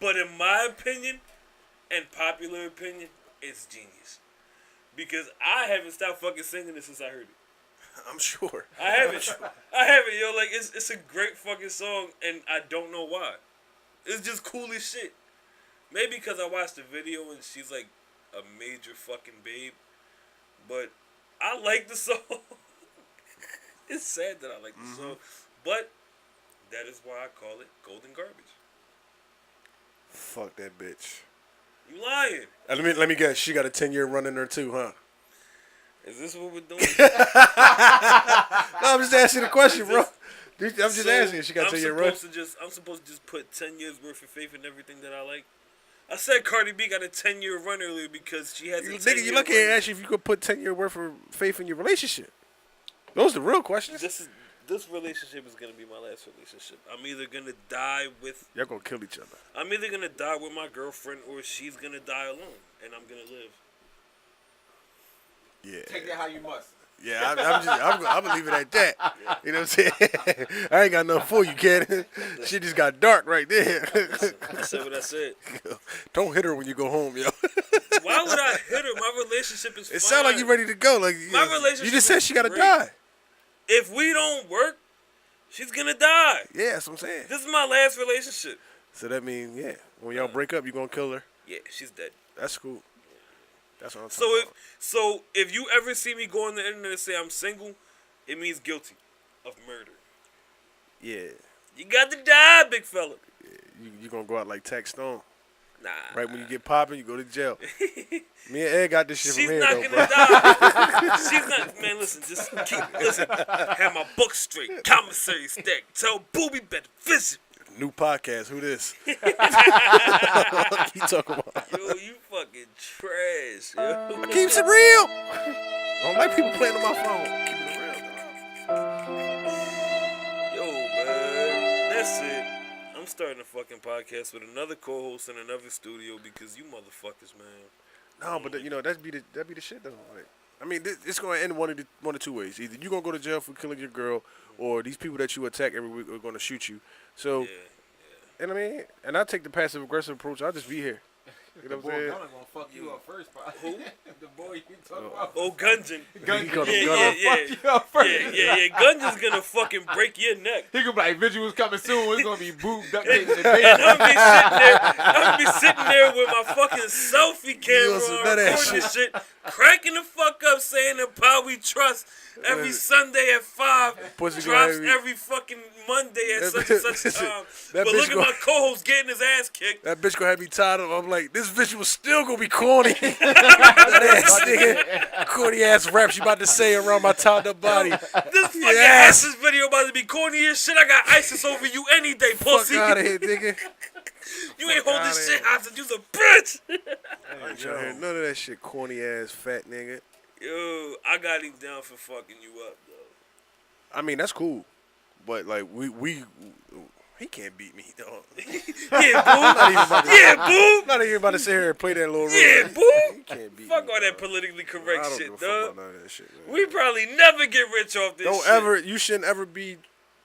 but in my opinion, and popular opinion, it's genius. Because I haven't stopped fucking singing this since I heard it. I'm sure. I haven't, yo. Like, it's a great fucking song, and I don't know why. It's just cool as shit. Maybe because I watched the video and she's like a major fucking babe. But I like the song. It's sad that I like the song. But that is why I call it golden garbage. Fuck that bitch. You lying. Let me guess. She got a 10-year run in her too, huh? Is this what we're doing? No, I'm just asking a question, bro. I'm just asking. She got 10-year run. I'm supposed to just put 10 years worth of faith in everything that I like. I said Cardi B got a 10-year run earlier because she has a 10-year Nigga, you lucky I asked you if you could put 10-year worth of faith in your relationship. Those are the real questions. This relationship is gonna be my last relationship. I'm either gonna die with. Y'all gonna kill each other. I'm either gonna die with my girlfriend or she's gonna die alone, and I'm gonna live. Yeah. Take that how you must. Yeah, I'm gonna leave it at that. You know what I'm saying? I ain't got nothing for you, kid. Shit just got dark right there. I said what I said. Don't hit her when you go home, yo. Why would I hit her? My relationship is fine. It sounds like you ready to go. Like my relationship. You just said she gotta great. die. If we don't work, she's gonna die. Yeah, that's what I'm saying. This is my last relationship. So that means, yeah, when y'all break up, you gonna kill her. Yeah, she's dead. That's cool. That's what I'm talking about. So if you ever see me go on the internet and say I'm single, it means guilty of murder. Yeah. You got to die, big fella. Yeah, you gonna go out like Tax Stone. Nah. Right when you get popping, you go to jail. Me and Ed got this shit She's from here, not though, gonna bro. die. She's not. Man, listen. Listen. Have my book straight. Commissary stack. Tell Boobie better visit. New podcast. Who this? You talking about? Yo, you fucking trash. Yo. Keeps it real. I don't like people playing on my phone. Keep it real, dog. Yo, man. That's it. I'm starting a fucking podcast with another co-host in another studio because you motherfuckers, man. No, but that'd be the shit though. Like, I mean, it's gonna end one of two ways. Either you gonna go to jail for killing your girl, or these people that you attack every week are gonna shoot you. So, Yeah. and I mean, and I take the passive aggressive approach. I'll just be here. You know what I'm saying? I'm gonna fuck you up first, bro. Who? The boy you talking about? Oh, Gungeon. He gonna Fuck you up first. Yeah. Gungeon's gonna fucking break your neck. He gonna be like, visuals coming soon. It's gonna be boobed up in the And day. I'm gonna be sitting there with my fucking selfie camera some on, nut ass recording this shit, cracking the fuck up, saying the power we trust every Sunday at 5, Pussy drops gonna have every fucking Monday at such and such time. That But bitch look at my co-host getting his ass kicked. That bitch gonna have me tied up. I'm like, this bitch was still gonna be corny. That ass nigga, corny ass rap she about to say around my tied up body. This fucking Yes. ISIS video about to be corny as shit. I got ISIS over you any day, Fuck pussy. out of here, nigga. You ain't holding outta shit here. hostage. You's a bitch. I ain't trying to hear none of that shit, corny ass fat nigga. Yo, I got him down for fucking you up, though. I mean, that's cool, but like he can't beat me, dog. Yeah, boo. Yeah, boo. Not even about to sit here and play that little role. Yeah, boo. He can't beat Fuck me, all that dog. politically I correct don't shit, give a fuck dog. about none of that shit, man. We probably never get rich off this shit. You shouldn't ever be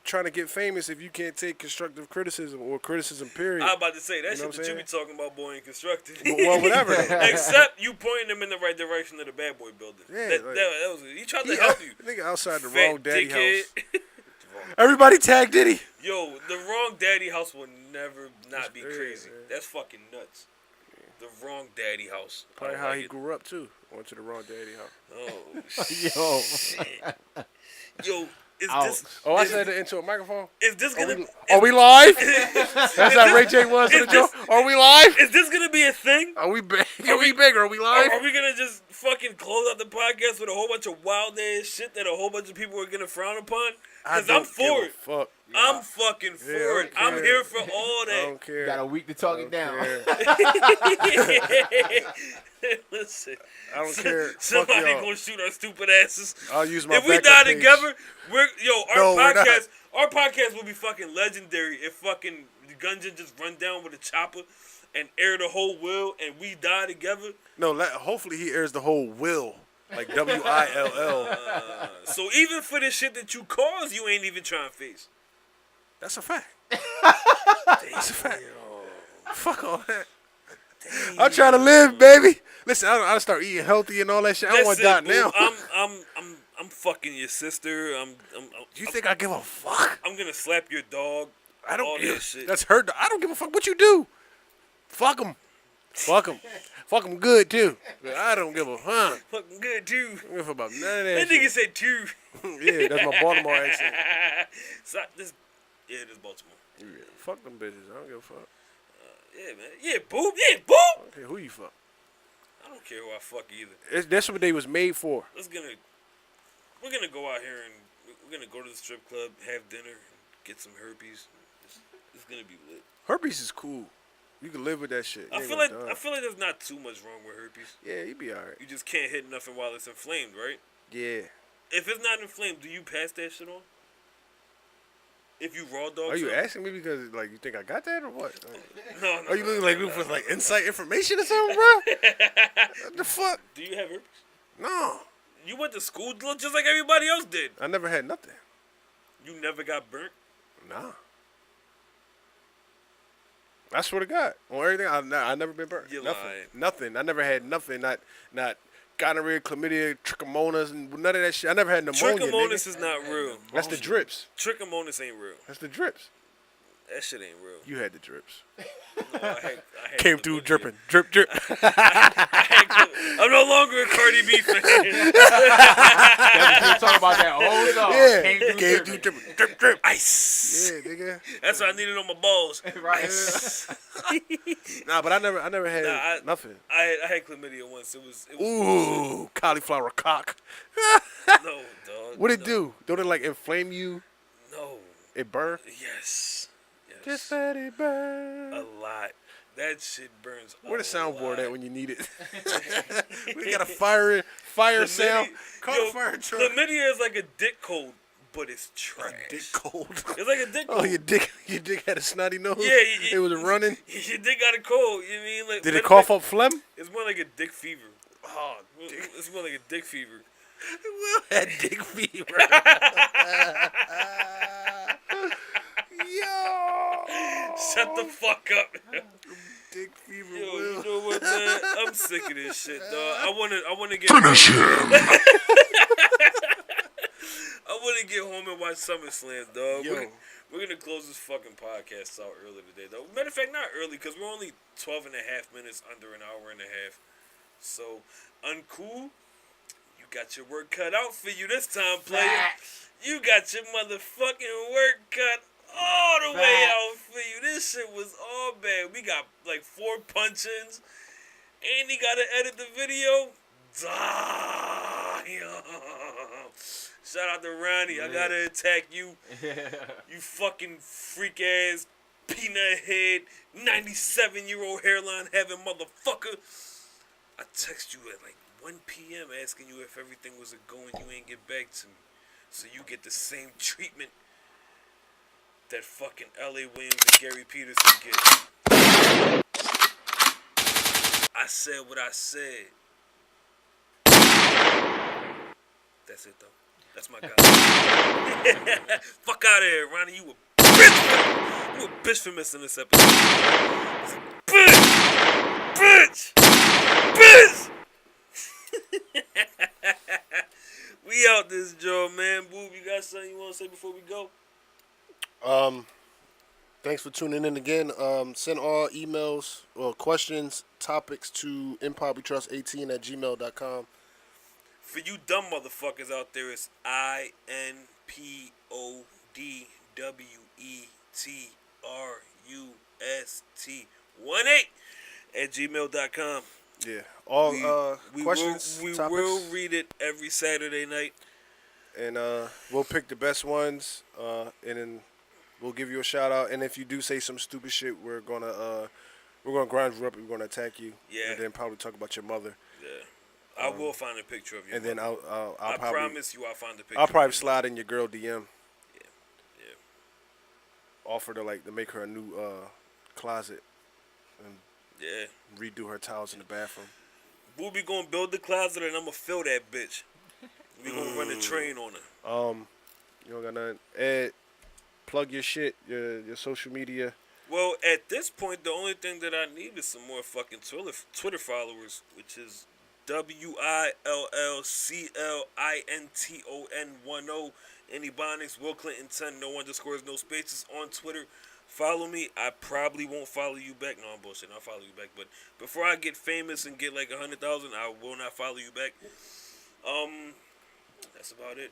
trying to get famous if you can't take constructive criticism or criticism, period. I was about to say, that You know shit what that I'm you be talking about, boy, ain't constructive. Well, whatever. Except you pointing them in the right direction of the bad boy building. Yeah, that was it. He tried to help you. Nigga outside the Fat wrong daddy dickhead. house. Everybody tag Diddy. Yo, the wrong daddy house will never not be Yeah, crazy. yeah. That's fucking nuts. The wrong daddy house. I Probably don't how like he it. grew up too. Went to the wrong daddy house. Oh, Yo. shit. Yo, is Ouch. this... Oh, I said it into a microphone. Is this gonna... Are we live? That's how Ray J was in the joke. Are we live? Is this gonna be a thing? Are we big? Are we big? Are we live? Are we gonna just fucking close out the podcast with a whole bunch of wild ass shit that a whole bunch of people are gonna frown upon? Because I'm for it. Fuck. I'm fucking for it. I'm here for all that. I don't care. Got a week to talk it down. Listen, I don't care. Fuck somebody y'all. gonna shoot our stupid asses. I'll use my If we backup die page. together, our not. podcast will be fucking legendary if fucking Gunjan just run down with a chopper and air the whole will and we die together. No, hopefully he airs the whole will. Like WILL. So even for the shit that you caused, you ain't even trying to face. That's a fact. That's a fact. Fuck all that. I'm trying to live, baby. Listen, I start eating healthy and all that shit. I don't want to die now. I'm fucking your sister. You think I give a fuck? I'm gonna slap your dog. I don't all give that shit. That's hurt. I don't give a fuck what you do. Fuck him. Fuck him. Fuck him good too. I don't give a fuck. Fucking good too. I don't give a fuck about none of That that nigga shit. said two. Yeah, that's my Baltimore accent. This Baltimore. Yeah, fuck them bitches. I don't give a fuck. Yeah, man. Yeah, boob. Yeah, boob. I don't care who you fuck. I don't care who I fuck either. That's what they was made for. We're gonna go out here and we're gonna go to the strip club, have dinner, and get some herpes. It's gonna be lit. Herpes is cool. You can live with that shit. I feel like there's not too much wrong with herpes. Yeah, you be alright. You just can't hit nothing while it's inflamed, right? Yeah. If it's not inflamed, do you pass that shit on? If you raw dog, Are you asking me because like you think I got that or what? No. Are you looking like me for like inside information or something, bro? What the fuck? Do you have herpes? No, You went to school just like everybody else did. I never had nothing. You never got burnt. Nah. I swear to God, on everything, I never been burnt. You nothing, lying. nothing. I never had nothing. Not gonorrhea, chlamydia, trichomonas, and none of that shit. I never had pneumonia. Trichomonas Nigga. is not real. That's the drips. Trichomonas ain't real. That's the drips. That shit ain't real. You had the drips. No, I had Came through chlamydia. dripping, drip, drip. I'm no longer a Cardi B fan. That's talk about that whole song. Yeah, Came through dripping, drip, drip. Ice. Yeah, nigga. That's what I needed on my balls. right. Nah, but I never had Nah, nothing. I had chlamydia once. It was Ooh, cauliflower cock. no, dog. What it no, do? Don't it like inflame you? No. It burn? Yes. Just let it burn. A lot. That shit burns. Where the soundboard lot. at when you need it? We got a fire sound. Call the fire truck. Chlamydia is like a dick cold, but it's trash. Dick cold. It's like a dick cold. Oh, your dick had a snotty nose. Yeah, it was running. Your dick got a cold. You know what I mean? Like, Did it cough up phlegm? It's more like a dick fever. Oh, it's more like a dick fever. Will had dick fever. Yo. Shut the fuck up. Dick fever. Yo, Will. you know what, man? I'm sick of this shit, dog. I wanna get Finish him! I wanna get home and watch SummerSlam, dog. Yo. We're gonna close this fucking podcast out early today, though. Matter of fact, not early, because we're only 12 and a half minutes under an hour and a half. So, Uncool, you got your work cut out for you this time, player. Facts. You got your motherfucking work cut all the way out for you. This shit was all bad. We got like 4 punch-ins, and he gotta edit the video. Damn. Shout out to Ronnie. I gotta attack you. You fucking freak ass, peanut head, 97-year-old hairline having motherfucker. I text you at like 1 p.m. asking you if everything was a go and you ain't get back to me. So you get the same treatment that fucking L.A. Williams and Gary Peterson get. I said what I said. That's it, though. That's my guy. Fuck out of here, Ronnie. You a bitch. You a bitch for missing this episode. Bitch! Bitch! Bitch! We out this joint, man. Boob, you got something you want to say before we go? Thanks for tuning in again. Send all emails or questions, topics to impopwetrust18@gmail.com. For you dumb motherfuckers out there, it's INPODWETRUST18@gmail.com. Yeah. All We questions, will topics, read it every Saturday night. and we'll pick the best ones, and then we'll give you a shout out. And if you do say some stupid shit, we're gonna grind you up. We're gonna attack you. Yeah. And then probably talk about your mother. Yeah. I will find a picture of you. And then I'll I probably, promise you, I'll find the picture. I'll probably of you. slide in your girl DM. Yeah. Offer to make her a new closet and Yeah. redo her towels in the bathroom. Boobie gonna build the closet and I'm gonna fill that bitch. We gonna run the train on her. You don't got nothing. Ed, plug your shit, your social media. Well, at this point, the only thing that I need is some more fucking Twitter followers, which is WILLCLINTON10. Ebonics, Will Clinton 10, no underscores, no spaces on Twitter. Follow me. I probably won't follow you back. No, I'm bullshit. I'll follow you back. But before I get famous and get like 100,000, I will not follow you back. That's about it.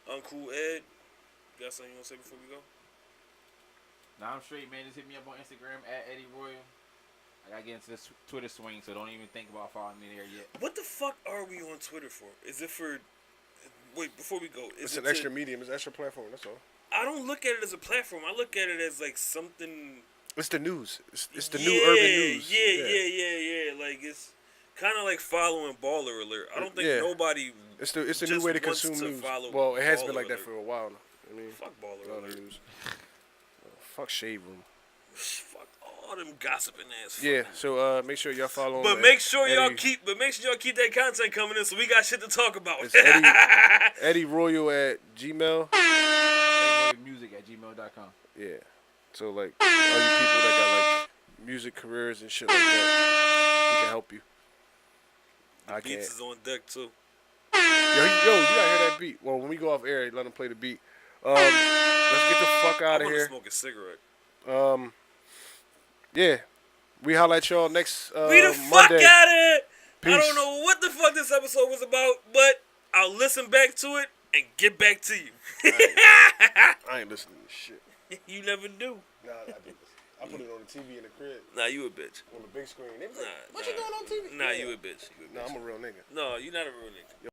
Uncool Ed, you got something you want to say before we go? Nah, I'm straight, man. Just hit me up on Instagram at Eddie Royal. I gotta get into this Twitter swing, so don't even think about following me there yet. What the fuck are we on Twitter for? Is it for... Wait, before we go. It's an extra medium. It's an extra platform. That's all. I don't look at it as a platform. I look at it as like something... It's the news. It's the new urban news. Yeah. Like, it's kind of like following Baller Alert. I don't think nobody... It's the new way to consume news. Well, it has been like that for a while now. I mean, fuck Baller Alert. News. Fuck Shade Room. Fuck all them gossiping ass. Yeah, so make sure y'all follow. But make sure y'all keep that content coming in, so we got shit to talk about. It's Eddie Royal at Gmail. Music@gmail.com. Yeah. So like all you people that got like music careers and shit like that, he can help you. The beats is on deck too. Yo, you gotta hear that beat. Well, when we go off air, let him play the beat. Let's get the fuck out of here. Smoke a cigarette. Yeah. We holla at y'all next We the Monday. fuck out of it. Peace. I don't know what the fuck this episode was about, but I'll listen back to it and get back to you. I ain't listening to shit. You never do. Nah, I do listen. I put it on the TV in the crib. Nah, you a bitch. On the big screen. They was like, Nah, what you doing on TV? Nah, you a bitch. Nah, I'm a real nigga. No, you not a real nigga.